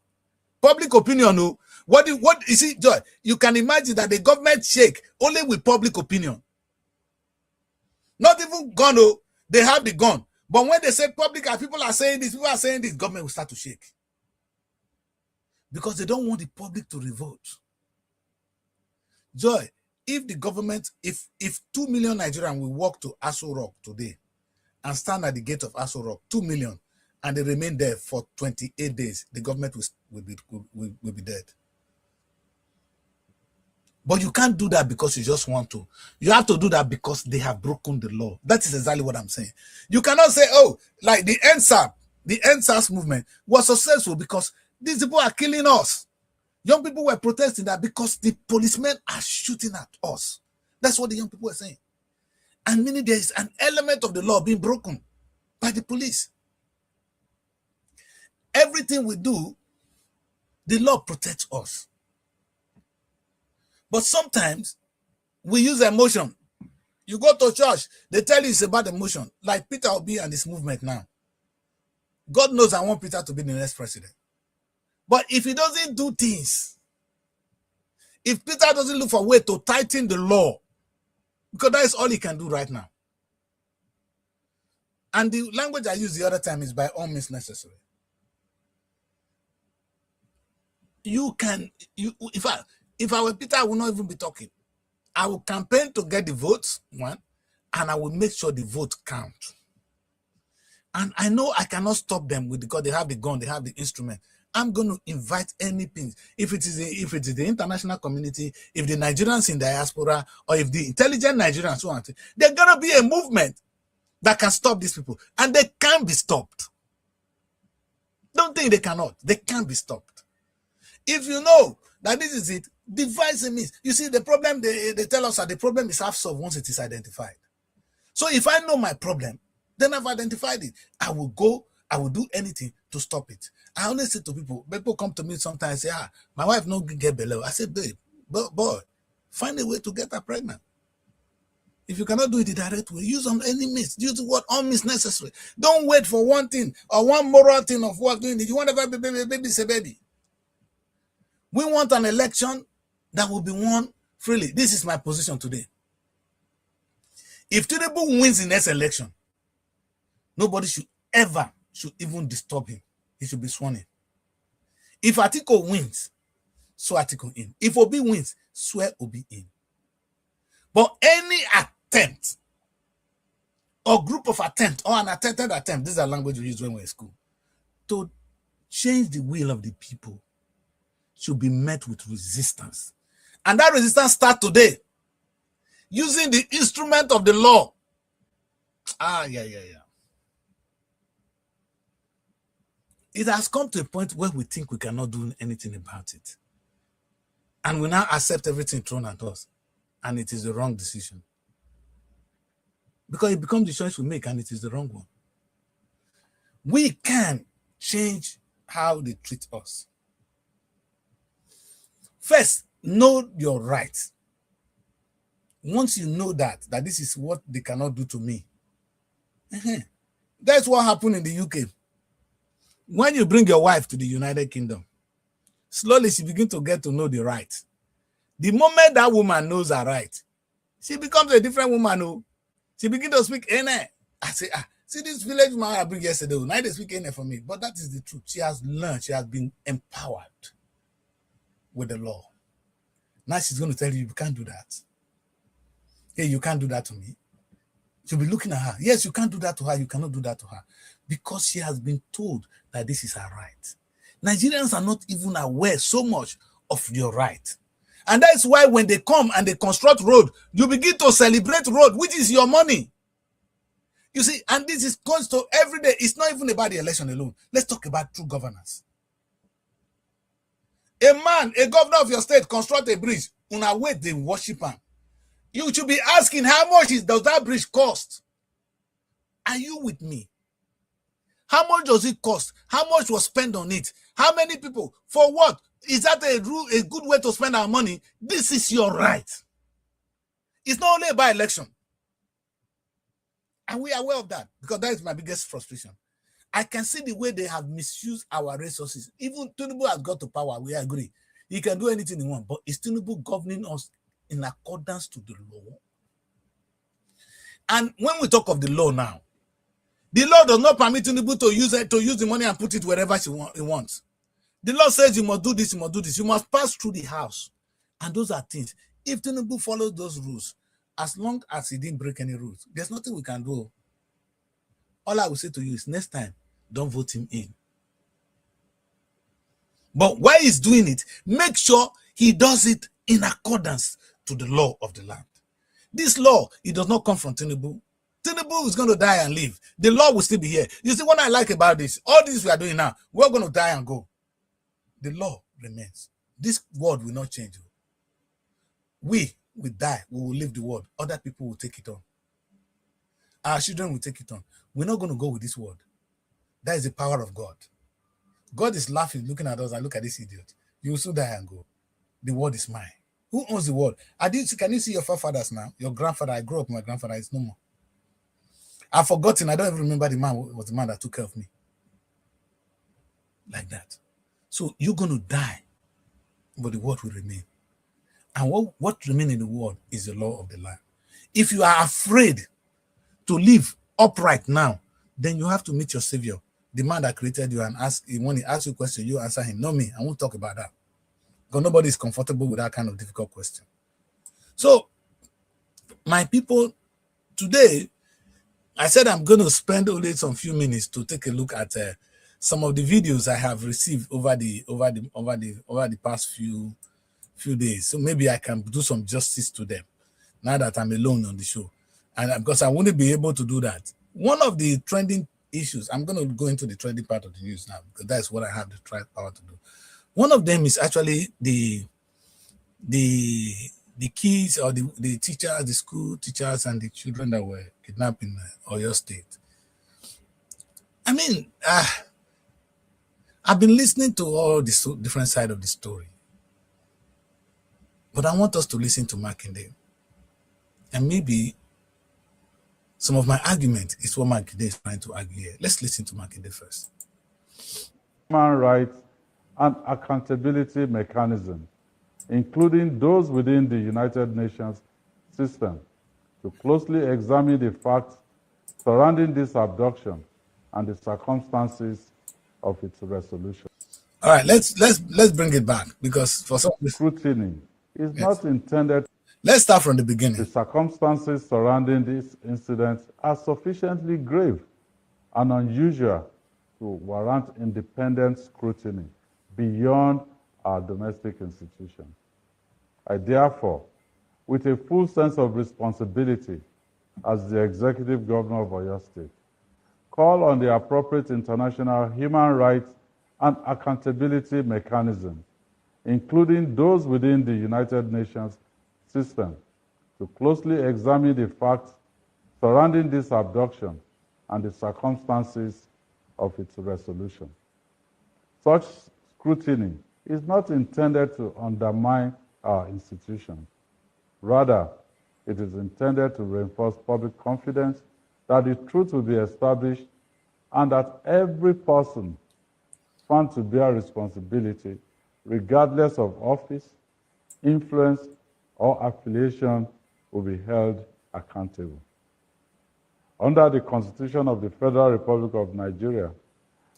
Public opinion, no. What you see, Joy, you can imagine that the government shake only with public opinion. Not even gun, no. They have the gun. But when they say public and people are saying this, government will start to shake. Because they don't want the public to revolt. Joy, if the government, if 2 million Nigerians will walk to Aso Rock today and stand at the gate of Aso Rock, 2 million, and they remain there for 28 days, the government will be dead. But you can't do that because you just want to. You have to do that because they have broken the law. That is exactly what I'm saying. You cannot say, oh, like the NSAS movement was successful because these people are killing us. Young people were protesting that because the policemen are shooting at us. That's what the young people were saying. And meaning there is an element of the law being broken by the police. Everything we do, the law protects us. But sometimes we use emotion. You go to church, they tell you it's about emotion. Like Peter Obi and this movement now. God knows I want Peter to be the next president. But if he doesn't do things, if Peter doesn't look for a way to tighten the law, because that is all he can do right now. And the language I used the other time is by all means necessary. If I were Peter, I would not even be talking. I will campaign to get the votes, one, and I will make sure the vote counts. And I know I cannot stop them because they have the gun, they have the instrument. I'm going to invite anything. If it is the international community, if the Nigerians in diaspora, or if the intelligent Nigerians who want it, there's going to be a movement that can stop these people. And they can be stopped. Don't think they cannot. They can be stopped. If you know that this is it, devise a means. You see, the problem, they tell us that the problem is half solved once it is identified. So if I know my problem, then I've identified it. I will do anything to stop it. I always say to people come to me sometimes and say, my wife no get below. I say, babe, boy, find a way to get her pregnant. If you cannot do it the direct way, use on any means. Use what all means necessary. Don't wait for one thing or one moral thing of what doing it. You want to have a baby, say baby. We want an election that will be won freely. This is my position today. If Tinubu wins the next election, nobody should even disturb him. He should be sworn in. If Atiku wins, swear Atiku in. If Obi wins, swear Obi in. But any attempt or group of attempt or an attempted attempt, this is a language we use when we're in school, to change the will of the people should be met with resistance. And that resistance starts today, using the instrument of the law. It has come to a point where we think we cannot do anything about it. And we now accept everything thrown at us. And it is the wrong decision. Because it becomes the choice we make, and it is the wrong one. We can change how they treat us. First, know your right. Once you know that this is what they cannot do to me. That's what happened in the UK. When you bring your wife to the United Kingdom, slowly she begins to get to know the right. The moment that woman knows her right, she becomes a different woman. Oh, she begins to speak Ene. I say, see this village man I bring yesterday, now they speak Ene for me. But that is the truth. She has learned, she has been empowered with the law. Now she's going to tell you can't do that. Hey, you can't do that to me. She'll be looking at her. Yes, you can't do that to her. You cannot do that to her. Because she has been told that this is her right. Nigerians are not even aware so much of your right. And that's why when they come and they construct road, you begin to celebrate road, which is your money. You see, and this is constant every day. It's not even about the election alone. Let's talk about true governance. A governor of your state construct a bridge. Una wait, they worship him. You should be asking, how much does that bridge cost? Are you with me? How much does it cost? How much was spent on it? How many people? For what? Is that a good way to spend our money? This is your right. It's not only about election. And we are aware of that, because that is my biggest frustration. I can see the way they have misused our resources. Even Tinubu has got to power, we agree. He can do anything he wants, but is Tinubu governing us in accordance to the law? And when we talk of the law now, the law does not permit Tinubu to use the money and put it wherever he wants. The law says you must do this, you must do this. You must pass through the house. And those are things. If Tinubu follows those rules, as long as he didn't break any rules, there's nothing we can do. All I will say to you is next time, don't vote him in. But while he's doing it, make sure he does it in accordance to the law of the land. This law, it does not come from Tinubu. Tinubu is going to die and live. The law will still be here. You see what I like about this? All this we are doing now, we're going to die and go. The law remains. This world will not change. We will die. We will leave the world. Other people will take it on. Our children will take it on. We're not going to go with this world. That is the power of God. God is laughing, looking at us and look at this idiot. You will soon die and go. The world is mine. Who owns the world? Can you see your forefathers now? Your grandfather, I grew up with my grandfather, is no more. I've forgotten. I don't even remember the man was the man that took care of me. Like that. So you're going to die, but the world will remain. And what remains in the world is the law of the land. If you are afraid to live upright now, then you have to meet your Savior, the man that created you, and when he asks you a question, you answer him. Not me. I won't talk about that. Because nobody is comfortable with that kind of difficult question. So, my people, today, I said I'm going to spend only some few minutes to take a look at some of the videos I have received over the past few days. So maybe I can do some justice to them now that I'm alone on the show. And because I wouldn't be able to do that. One of the trending issues, I'm going to go into the trending part of the news now, because that's what I have the power to do. One of them is actually the kids or the teachers, the school teachers and the children that were kidnapped in Oyo State. I mean, I've been listening to all the different sides of the story. But I want us to listen to Makinde. And maybe some of my argument is what Makinde is trying to argue here. Let's listen to Makinde first. Human rights and accountability mechanism, including those within the United Nations system, to closely examine the facts surrounding this abduction and the circumstances of its resolution. All right, let's bring it back, because for some scrutiny is not intended. Let's start from the beginning. The circumstances surrounding this incident are sufficiently grave and unusual to to warrant independent scrutiny beyond our domestic institutions. I therefore, with a full sense of responsibility as the Executive Governor of Oyo State, call on the appropriate international human rights and accountability mechanisms, including those within the United Nations system, to closely examine the facts surrounding this abduction and the circumstances of its resolution. Such scrutiny is not intended to undermine our institutions. Rather, it is intended to reinforce public confidence that the truth will be established and that every person found to bear responsibility, regardless of office, influence, or affiliation, will be held accountable. Under the Constitution of the Federal Republic of Nigeria,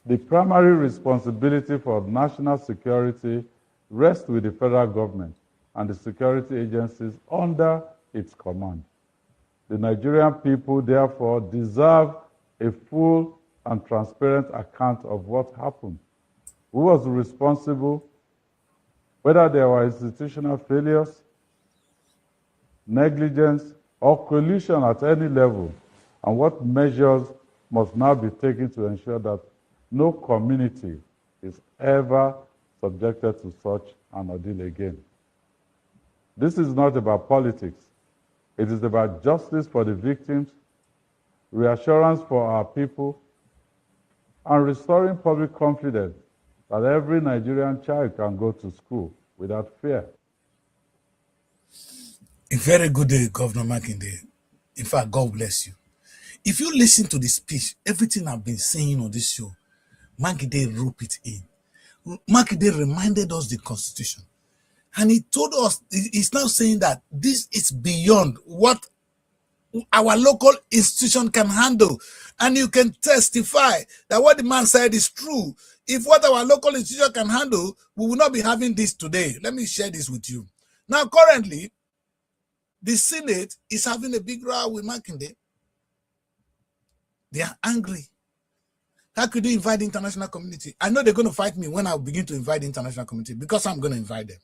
the primary responsibility for national security rests with the federal government and the security agencies under its command. The Nigerian people, therefore, deserve a full and transparent account of what happened, who was responsible, whether there were institutional failures, negligence, or collusion at any level, and what measures must now be taken to ensure that no community is ever subjected to such an ordeal again. This is not about politics. It is about justice for the victims, reassurance for our people, and restoring public confidence that every Nigerian child can go to school without fear. A very good day, Governor Makinde. In fact, God bless you. If you listen to the speech, everything I've been saying on this show, Makinde rope it in. Makinde reminded us the Constitution. And he told us, he's now saying that this is beyond what our local institution can handle. And you can testify that what the man said is true. If what our local institution can handle, we will not be having this today. Let me share this with you. Now, currently, the Senate is having a big row with Makinde. They are angry. How could you invite the international community? I know they're going to fight me when I begin to invite the international community because I'm going to invite them.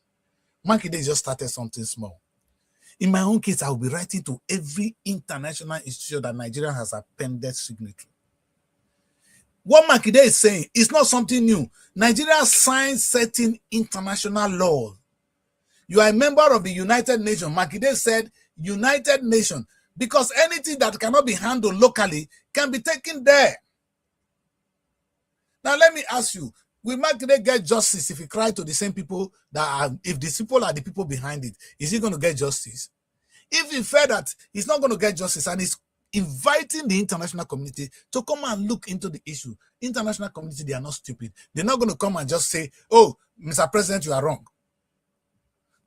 Makinde just started something small. In my own case, I will be writing to every international institution that Nigeria has appended signatory. What Makinde is saying is not something new. Nigeria signed certain international laws. You are a member of the United Nations. Makinde said United Nations, because anything that cannot be handled locally can be taken there. Now, let me ask you, will Makinde get justice if he cry to the same people that are, if these people are the people behind it, is he going to get justice? If he felt that he's not going to get justice and he's inviting the international community to come and look into the issue, international community, they are not stupid. They're not going to come and just say, oh, Mr. President, you are wrong.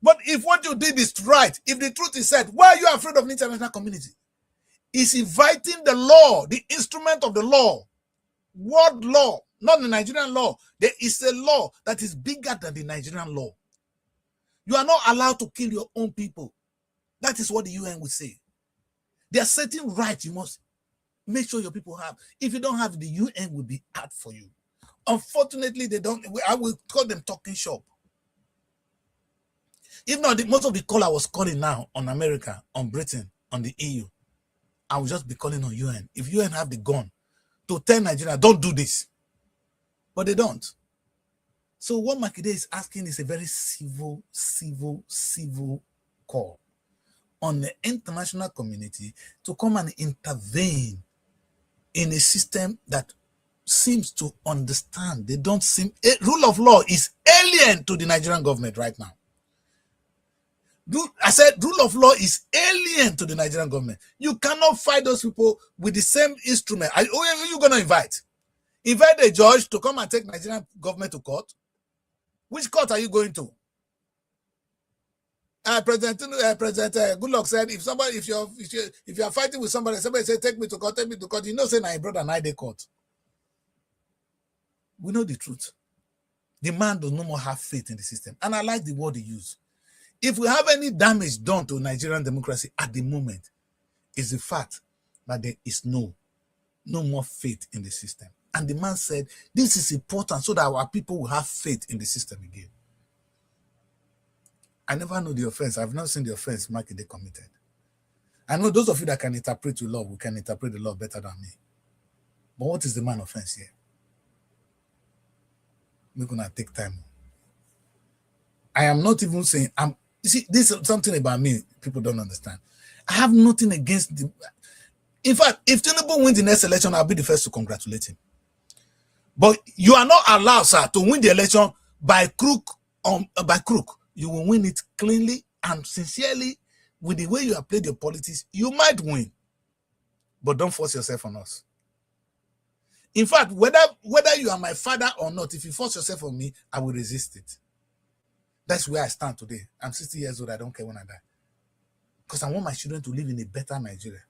But if what you did is right, if the truth is said, why are you afraid of the international community? He's inviting the law, the instrument of the law, world law, not the Nigerian law. There is a law that is bigger than the Nigerian law. You are not allowed to kill your own people. That is what the UN would say. There are certain rights you must make sure your people have. If you don't have, the UN will be hard for you. Unfortunately, they don't. I will call them talking shop. If not, most of the call I was calling now on America, on Britain, on the EU, I will just be calling on UN. If UN have the gun to tell Nigeria, don't do this. But they don't. So what Makinde is asking is a very civil call on the international community to come and intervene in a system that seems to understand. They don't seem, rule of law is alien to the Nigerian government right now. I said rule of law is alien to the Nigerian government. You cannot fight those people with the same instrument. Who are you going to invite? Invite a judge to come and take Nigerian government to court? Which court are you going to? President Goodluck said, if you are fighting with somebody say, take me to court, you know, say, my brother, and I they court. We know the truth. The man does no more have faith in the system. And I like the word he used. If we have any damage done to Nigerian democracy at the moment, is the fact that there is no more faith in the system. And the man said, this is important so that our people will have faith in the system again. I never know the offense. I've not seen the offense Makinde committed. I know those of you that can interpret the law, we can interpret the law better than me. But what is the man offense here? We're going to take time. I am not even saying, you see, this is something about me people don't understand. I have nothing against the... In fact, if Tinubu wins the next election, I'll be the first to congratulate him. But you are not allowed, sir, to win the election by crook. You will win it cleanly and sincerely with the way you have played your politics. You might win, but don't force yourself on us. In fact, whether you are my father or not, if you force yourself on me, I will resist it. That's where I stand today. I'm 60 years old. I don't care when I die. Because I want my children to live in a better Nigeria.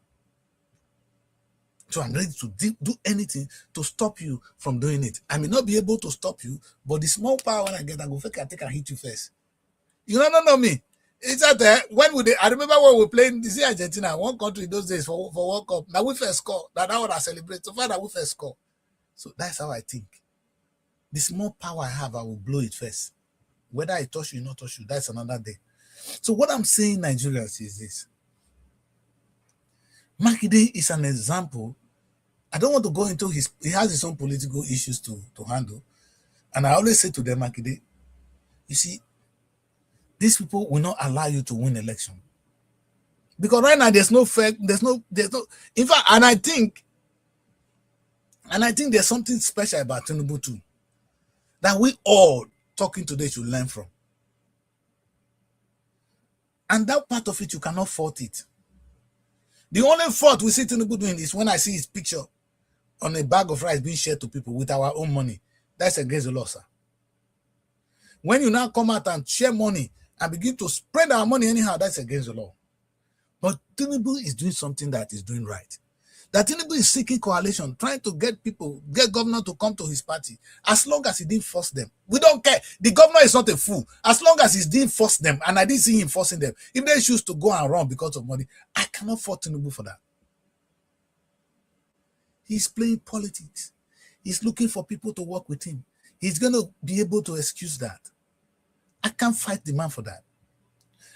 So I'm ready to do anything to stop you from doing it. I may not be able to stop you, but the small power when I get, I go fake, I take and hit you first. You don't know me. It's that I remember when we were playing this Argentina, one country those days for World Cup. Now we first score. That's what I celebrate. So far that we first score. So that's how I think. The small power I have, I will blow it first. Whether I touch you or not touch you, that's another day. So what I'm saying, Nigerians, is this. Makinde is an example. I don't want to go into he has his own political issues to handle. And I always say to them, Makinde, you see, these people will not allow you to win election. Because right now there's no, in fact, and I think there's something special about Tinubu too, that we all talking today should learn from. And that part of it, you cannot fault it. The only fault we see Tinubu doing is when I see his picture on a bag of rice being shared to people with our own money. That's against the law, sir. When you now come out and share money and begin to spread our money anyhow, that's against the law. But Tinubu is doing something that is doing right. That Tinubu is seeking coalition, trying to get governor to come to his party, as long as he didn't force them. We don't care. The governor is not a fool. As long as he didn't force them, and I didn't see him forcing them. If they choose to go and run because of money, I cannot fault Tinubu for that. He's playing politics. He's looking for people to work with him. He's going to be able to excuse that. I can't fight the man for that.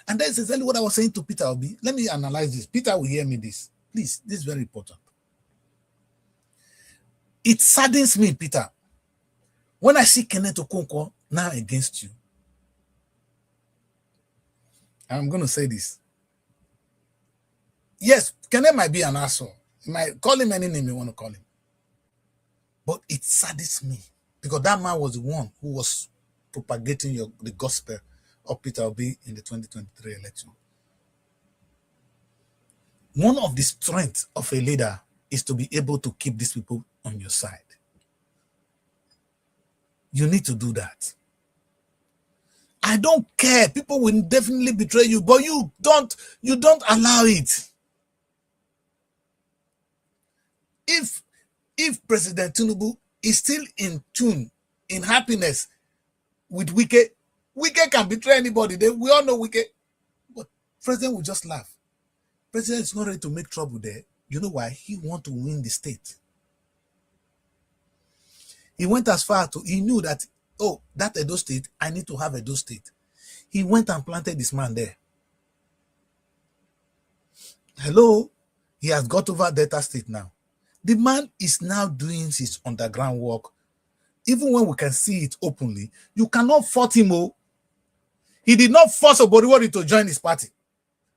And that's exactly what I was saying to Peter Obi. Let me analyze this. Peter will hear me this. Please, this is very important. It saddens me, Peter, when I see Kenneth Okonkwo now against you. I'm going to say this. Yes, Kenneth might be an asshole. You might call him any name you want to call him. But it saddens me because that man was the one who was propagating the gospel of Peter Obi in the 2023 election. One of the strengths of a leader is to be able to keep these people on your side. You need to do that. I don't care. People will definitely betray you, but you don't allow it. If President Tinubu is still in tune, in happiness with Wike can betray anybody. We all know Wike. But President will just laugh. President is not ready to make trouble there. You know why? He wants to win the state. He went as far to, he knew that, oh, that Edo state, I need to have Edo state. He went and planted this man there. Hello? He has got over Delta State now. The man is now doing his underground work. Even when we can see it openly, you cannot fault him. Oh. He did not force Oboriwori to join his party.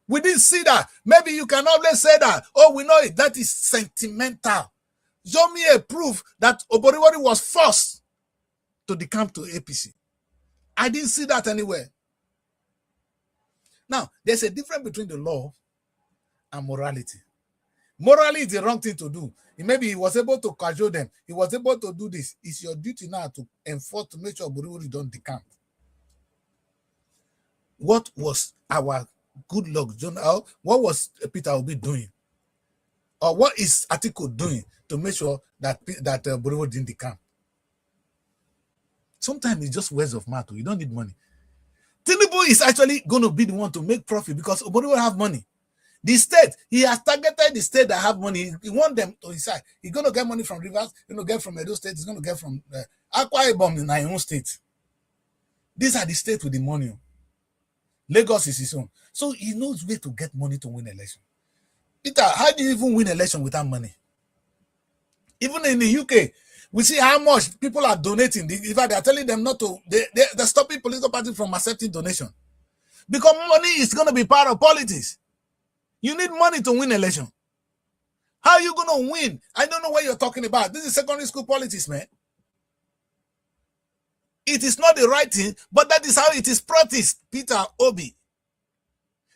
We didn't see that. Maybe you can always say that. Oh, we know it. That is sentimental. Show me a proof that Oboriwori was forced to decamp to APC. I didn't see that anywhere. Now, there's a difference between the law and morality. Morally, it's the wrong thing to do. Maybe he was able to cajole them. He was able to do this. It's your duty now to enforce, to make sure Oboriwori don't decamp. What was our good luck, John? What was Peter Obi doing? Or what is Atiku doing to make sure that Oboriwori didn't decamp? Sometimes it's just words of mouth. You don't need money. Tinubu is actually going to be the one to make profit because Oboriwori have money. The state, he has targeted the state that have money. He want them to his side. He's going to get money from Rivers, he's going to get from Edo State, he's going to get from Akwa Ibom in our own state. These are the states with the money. Lagos is his own. So he knows where to get money to win election. Peter, how do you even win election without money? Even in the UK, we see how much people are donating. In fact, they are telling them not to, they're stopping political parties from accepting donation. Because money is going to be part of politics. You need money to win election. How are you going to win? I don't know what you're talking about. This is secondary school politics, man. It is not the right thing, but that is how it is practiced, Peter Obi.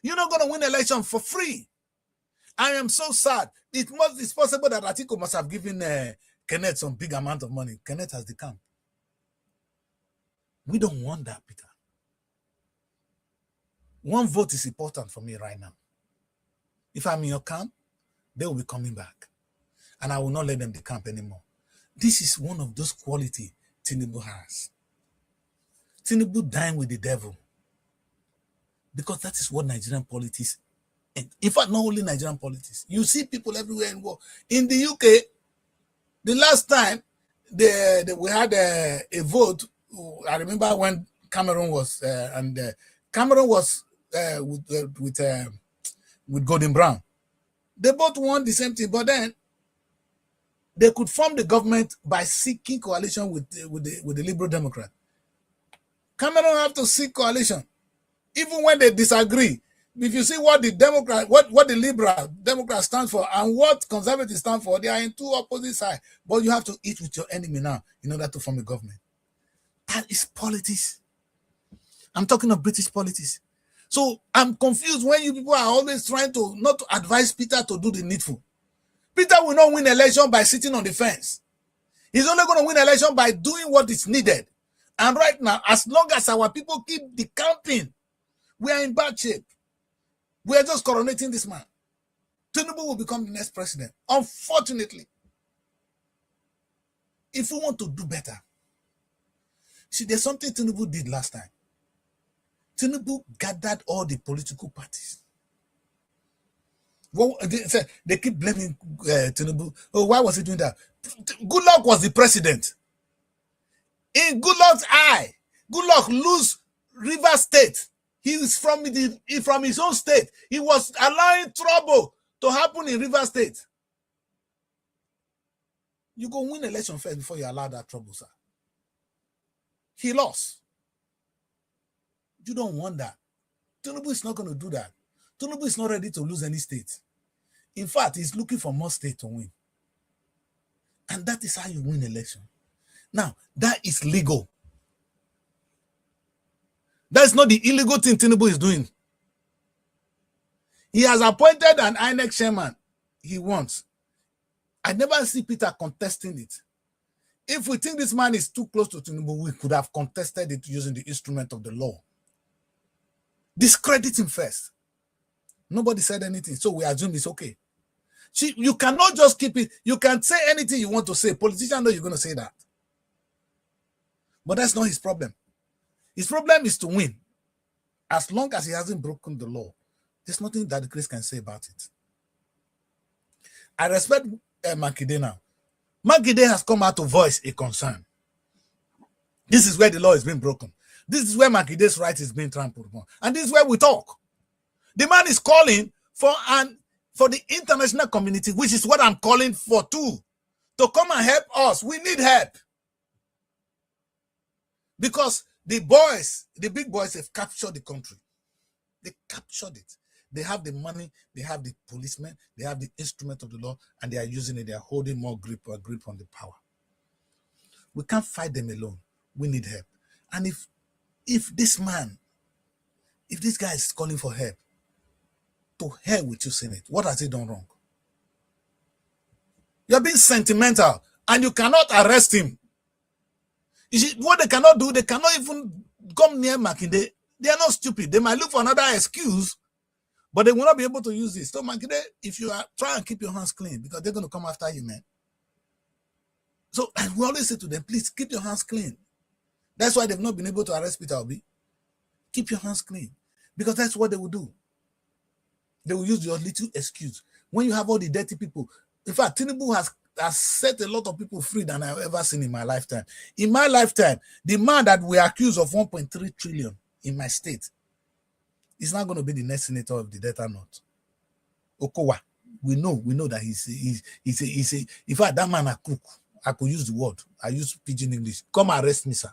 You're not going to win election for free. I am so sad. It's possible that Atiku must have given Kenneth some big amount of money. Kenneth has the camp. We don't want that, Peter. One vote is important for me right now. If I'm in your camp, they will be coming back. And I will not let them decamp anymore. This is one of those qualities Tinubu has. Tinubu dying with the devil. Because that is what Nigerian politics, and in fact, not only Nigerian politics. You see people everywhere in war. In the UK, the last time we had a vote, I remember when Cameron was, Cameron was with Gordon Brown. They both won the same thing, but then they could form the government by seeking coalition with the Liberal Democrat. Cameron have to seek coalition, even when they disagree. If you see what the Democrat, what the Liberal Democrat stands for and what Conservatives stand for, they are in two opposite sides. But you have to eat with your enemy now in order to form a government. That is politics. I'm talking of British politics. So I'm confused when you people are always trying to not to advise Peter to do the needful. Peter will not win election by sitting on the fence. He's only going to win election by doing what is needed. And right now, as long as our people keep decamping, we are in bad shape. We are just coronating this man. Tinubu will become the next president. Unfortunately, if we want to do better, see, there's something Tinubu did last time. Tinubu gathered all the political parties. Well, they keep blaming Tinubu. Oh, why was he doing that? Goodluck was the president. In Goodluck's eye, Goodluck lose Rivers State. He is from his own state. He was allowing trouble to happen in Rivers State. You go win election first before you allow that trouble, sir. He lost. You don't want that. Tinubu is not going to do that. Tinubu is not ready to lose any state. In fact, he's looking for more states to win. And that is how you win election. Now, that is legal. That's not the illegal thing Tinubu is doing. He has appointed an INEC chairman he wants. I never see Peter contesting it. If we think this man is too close to Tinubu, we could have contested it using the instrument of the law. Discredit him first. Nobody said anything, so we assume it's okay. See, you cannot just keep it. You can say anything you want to say. Politicians know you're going to say that. But that's not his problem. His problem is to win. As long as he hasn't broken the law, there's nothing that the Chris can say about it. I respect Makinde now. Makinde has come out to voice a concern. This is where the law is being broken. This is where Makide's right is being trampled upon. And this is where we talk. The man is calling for the international community, which is what I'm calling for too, to come and help us. We need help. Because the big boys have captured the country. They captured it. They have the money, they have the policemen, they have the instrument of the law, and they are using it. They are holding more grip on the power. We can't fight them alone. We need help. And if this guy is calling for help, to hell with you, Senate. What has he done wrong? You're being sentimental, and you cannot arrest him. You see, what they cannot do, they cannot even come near Makinde. They are not stupid. They might look for another excuse, but they will not be able to use this. So Makinde, if you are trying to keep your hands clean, because they're going to come after you, man. So and we always say to them, please keep your hands clean. That's why they've not been able to arrest Peter Obi. Keep your hands clean, because that's what they will do. They will use your little excuse. When you have all the dirty people, in fact, Tinubu has set a lot of people free than I've ever seen in my lifetime. In my lifetime, the man that we accuse of 1.3 trillion in my state is not going to be the next senator of the Delta North. Okowa, we know that he's a. In fact, that man a crook. I could use the word. I use pidgin English. Come arrest me, sir.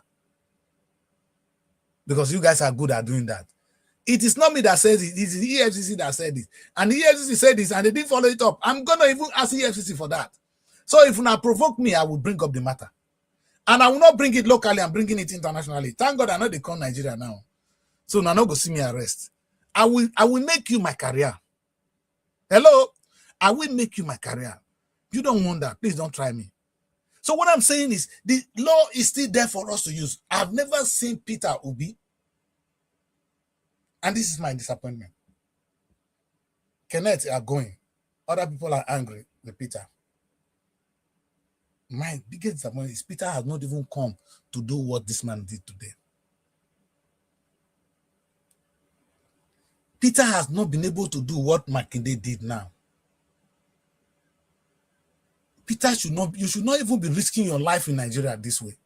Because you guys are good at doing that. It is not me that says it. It is the EFCC that said it. And the EFCC said this and they didn't follow it up. I'm going to even ask EFCC for that. So if you now provoke me, I will bring up the matter. And I will not bring it locally. I'm bringing it internationally. Thank God I know they come Nigeria now. So now no go see me arrest. I will make you my career. Hello? I will make you my career. You don't want that. Please don't try me. So what I'm saying is the law is still there for us to use. I've never seen Peter Obi. And this is my disappointment. Kenneth are going. Other people are angry with Peter. My biggest disappointment is Peter has not even come to do what this man did today. Peter has not been able to do what Makinde did now. Peter you should not even be risking your life in Nigeria this way.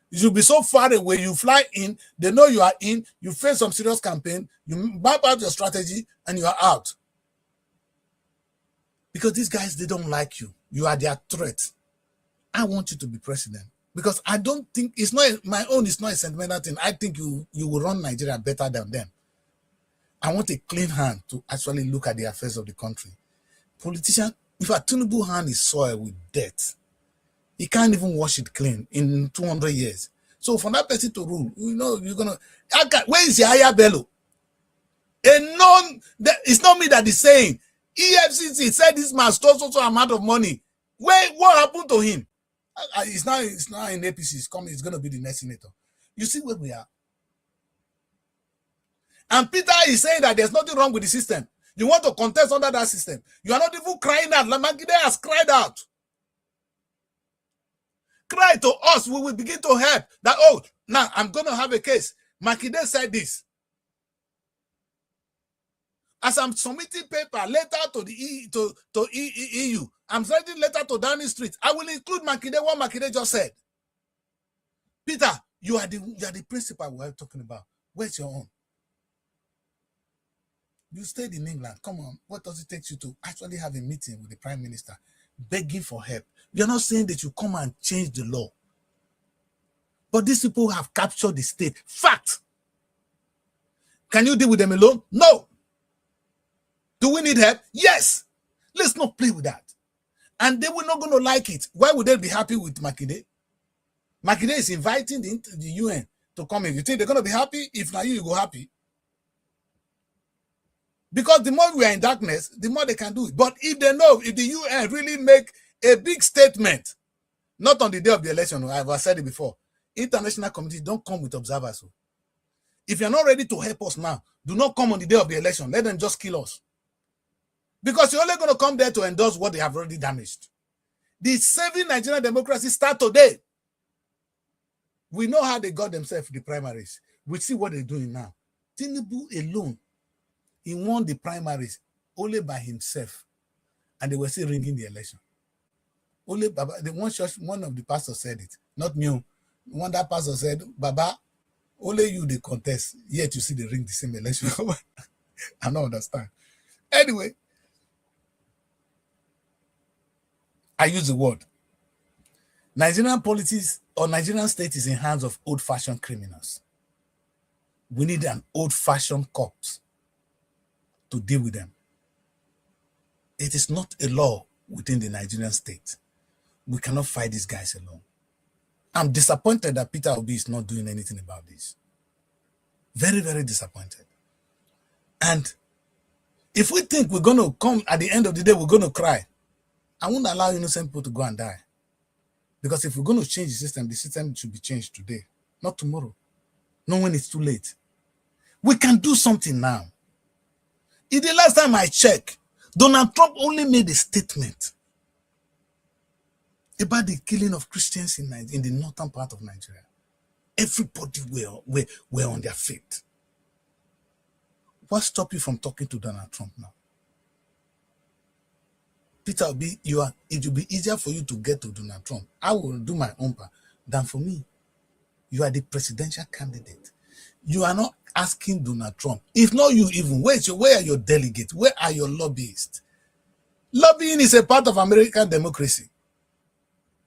You should be so far away. You fly in, they know you are in, you face some serious campaign, you map out your strategy, and you are out. Because these guys, they don't like you. You are their threat. I want you to be president. Because I don't think, it's not, my own is not a sentimental thing. I think you will run Nigeria better than them. I want a clean hand to actually look at the affairs of the country. Politician, if a Tinubu hand is soiled with dirt, he can't even wash it clean in 200 years. So for that person to rule, you know, you're going to... Where is Yahaya Bello? It's not me that is saying. EFCC said this man stole so amount of money. What happened to him? It's not in APC. It's coming. It's going to be the next senator. You see where we are. And Peter is saying that there's nothing wrong with the system. You want to contest under that system. You are not even crying out. Makinde has cried out. Cry to us. We will begin to help. That, oh, now I'm going to have a case. Makinde said this. As I'm submitting paper letter to the EU, I'm sending letter to Downing Street. I will include Makinde, what Makinde just said. Peter, you are the principal we're talking about. Where's your own? You stayed in England. Come on. What does it take you to actually have a meeting with the Prime Minister, begging for help? You're not saying that you come and change the law. But these people have captured the state. Fact. Can you deal with them alone? No. Do we need help? Yes. Let's not play with that. And they were not going to like it. Why would they be happy with Makinde? Makinde is inviting the UN to come in. You think they're going to be happy? If not you go happy. Because the more we are in darkness, the more they can do it. But if they know, if the UN really make a big statement, not on the day of the election, I've said it before, international community don't come with observers. If you're not ready to help us now, do not come on the day of the election. Let them just kill us. Because you're only going to come there to endorse what they have already damaged. The saving Nigerian democracy start today. We know how they got themselves the primaries. We see what they're doing now. Tinubu alone, he won the primaries only by himself. And they were still ringing the election. Only Baba, one of the pastors said it, not me. One that pastor said, Baba, only you the contest, yet you see they ring the same election. I don't understand. Anyway, I use the word. Nigerian politics or Nigerian state is in hands of old-fashioned criminals. We need an old-fashioned cops to deal with them. It is not a law within the Nigerian state. We cannot fight these guys alone. I'm disappointed that Peter Obi is not doing anything about this. Very, very disappointed. And if we think we're going to come at the end of the day, we're going to cry, I won't allow innocent people to go and die. Because if we're going to change the system should be changed today, not tomorrow. Not when it's too late. We can do something now. In the last time I checked, Donald Trump only made a statement about the killing of Christians in the northern part of Nigeria. Everybody were on their feet. What stopped you from talking to Donald Trump now? Peter Obi, it will be easier for you to get to Donald Trump. I will do my own part than for me. You are the presidential candidate. You are not asking Donald Trump. If not you even, where are your delegates? Where are your lobbyists? Lobbying is a part of American democracy.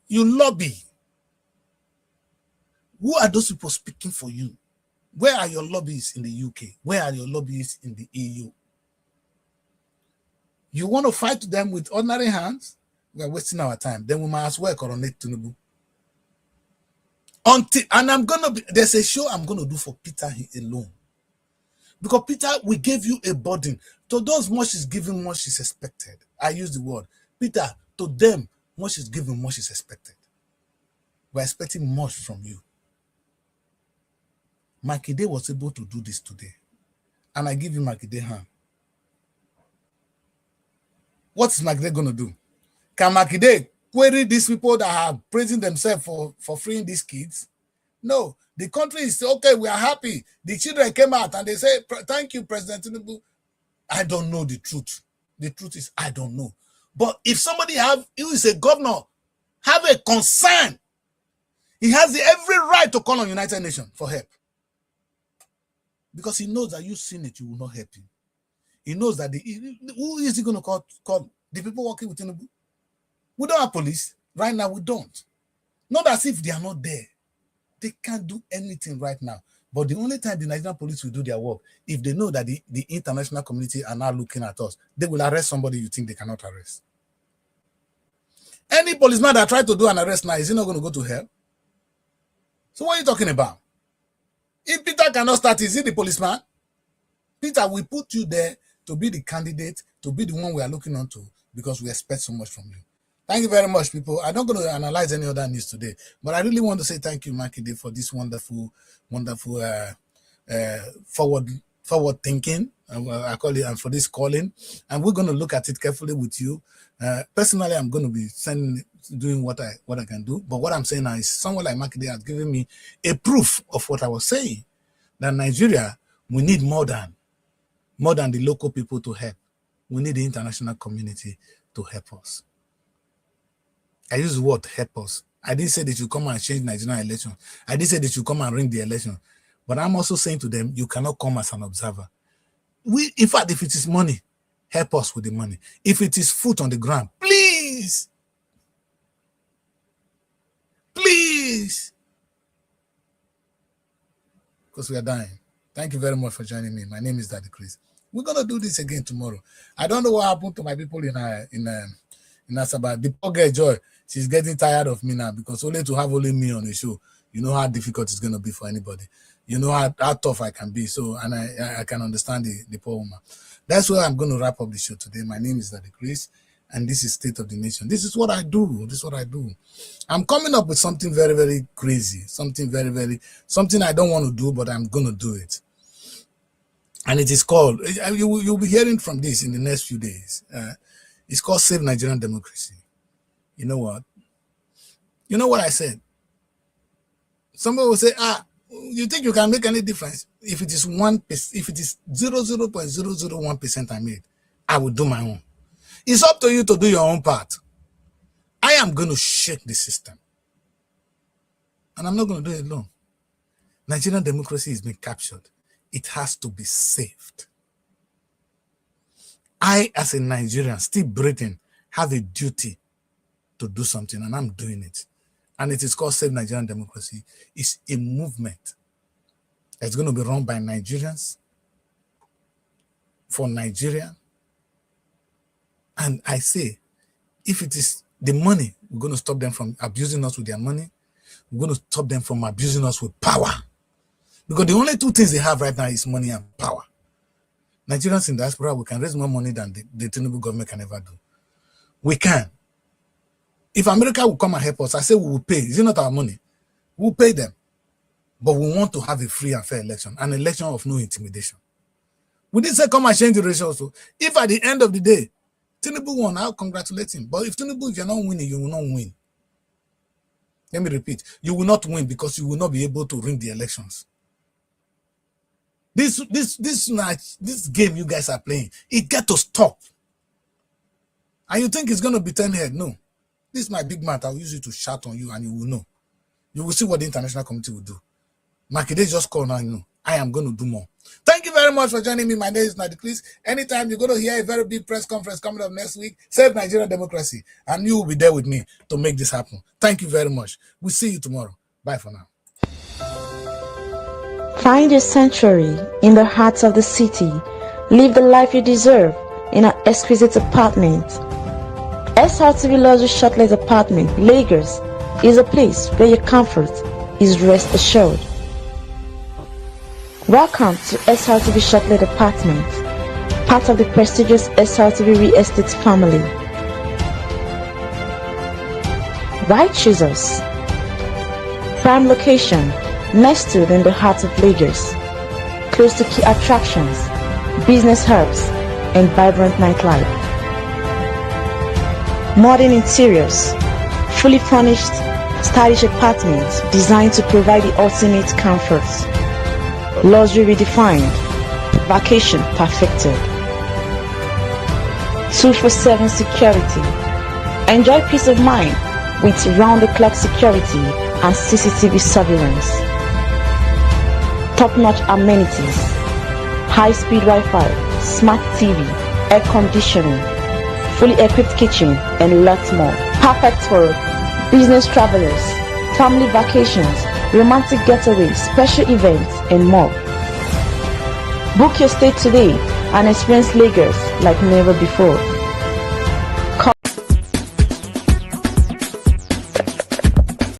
You lobby. Who are those people speaking for you? Where are your lobbyists in the UK? Where are your lobbyists in the EU? You want to fight them with ordinary hands? We are wasting our time. Then we might as well coronate Tinubu. There's a show I'm gonna do for Peter alone. Because Peter, we gave you a burden. To those, much is given, much is expected. I use the word. Peter, to them, much is given, much is expected. We're expecting much from you. Makinde was able to do this today. And I give you Makinde hand. What's Makinde going to do? Can Makinde query these people that are praising themselves for freeing these kids? No. The country is okay, we are happy. The children came out and they say, thank you, President Tinubu. I don't know the truth. The truth is, I don't know. But if somebody who is a governor, have a concern, he has every right to call on United Nations for help. Because he knows that you seen it, you will not help him. He knows that who is he going to call? The people working with Tinubu? We don't have police. Right now, we don't. Not as if they are not there. They can't do anything right now. But the only time the Nigerian police will do their work, if they know that the international community are now looking at us, they will arrest somebody you think they cannot arrest. Any policeman that tried to do an arrest now, is he not going to go to hell? So what are you talking about? If Peter cannot start, is he the policeman? Peter, we put you there to be the candidate, to be the one we are looking on to, because we expect so much from you. Thank you very much, people. I'm not going to analyze any other news today, but I really want to say thank you, Makinde, for this wonderful forward thinking. I call it, and for this calling. And we're going to look at it carefully with you. Personally, I'm going to be doing what I can do. But what I'm saying now is someone like Makinde has given me a proof of what I was saying. That Nigeria, we need more than the local people to help. We need the international community to help us. I use the word help us. I didn't say that you come and change Nigerian election. I didn't say that you come and ring the election. But I'm also saying to them, you cannot come as an observer. In fact, if it is money, help us with the money. If it is foot on the ground, please. Please. Because we are dying. Thank you very much for joining me. My name is Daddy Chris. We're going to do this again tomorrow. I don't know what happened to my people in Asaba. The poor girl Joy, she's getting tired of me now because only to have only me on the show, you know how difficult it's going to be for anybody. You know how tough I can be. So, and I can understand the poor woman. That's why I'm going to wrap up the show today. My name is Daddy Chris, and this is State of the Nation. This is what I do. This is what I do. I'm coming up with something very, very crazy. Something something I don't want to do, but I'm going to do it. And it is called, you'll be hearing from this in the next few days. It's called Save Nigerian Democracy. You know what? You know what I said? Somebody will say, you think you can make any difference? If it is 1%, if it is 0.001% I made, I will do my own. It's up to you to do your own part. I am going to shake the system. And I'm not going to do it alone. Nigerian democracy is being captured. It has to be saved. I, as a Nigerian, still breathing, have a duty to do something, and I'm doing it. And it is called Save Nigerian Democracy. It's a movement that's going to be run by Nigerians, for Nigeria. And I say, if it is the money, we're going to stop them from abusing us with their money. We're going to stop them from abusing us with power. Because the only two things they have right now is money and power. Nigerians in diaspora, we can raise more money than the Tinubu government can ever do. We can. If America will come and help us, I say we will pay. Is it not our money? We'll pay them. But we want to have a free and fair election, an election of no intimidation. We didn't say come and change the ratio also. If at the end of the day, Tinubu won, I'll congratulate him. But if Tinubu, if you're not winning, you will not win. Let me repeat. You will not win because you will not be able to ring the elections. This game you guys are playing, it got to stop. And you think it's going to be 10 head? No. This is my big mouth. I'll use it to shout on you and you will know. You will see what the international community will do. Makinde just call now, you know. I am going to do more. Thank you very much for joining me. My name is Nadi Chris. Anytime you're going to hear a very big press conference coming up next week, Save Nigerian Democracy. And you will be there with me to make this happen. Thank you very much. We'll see you tomorrow. Bye for now. Find your sanctuary in the heart of the city. Live the life you deserve in an exquisite apartment. SRTV Luxury Shortlet Apartment, Lagos, is a place where your comfort is rest assured. Welcome to SRTV Shortlet Apartment, part of the prestigious SRTV Real Estate family. Why choose us? Prime location, nestled in the heart of Lagos, close to key attractions, business hubs, and vibrant nightlife. Modern interiors, fully furnished, stylish apartments designed to provide the ultimate comforts. Luxury redefined, vacation perfected. 24/7 security. Enjoy peace of mind with round-the-clock security and CCTV surveillance. Top-notch amenities, high-speed Wi-Fi, smart TV, air conditioning, fully equipped kitchen, and lots more. Perfect for business travelers, family vacations, romantic getaways, special events, and more. Book your stay today and experience Lagos like never before.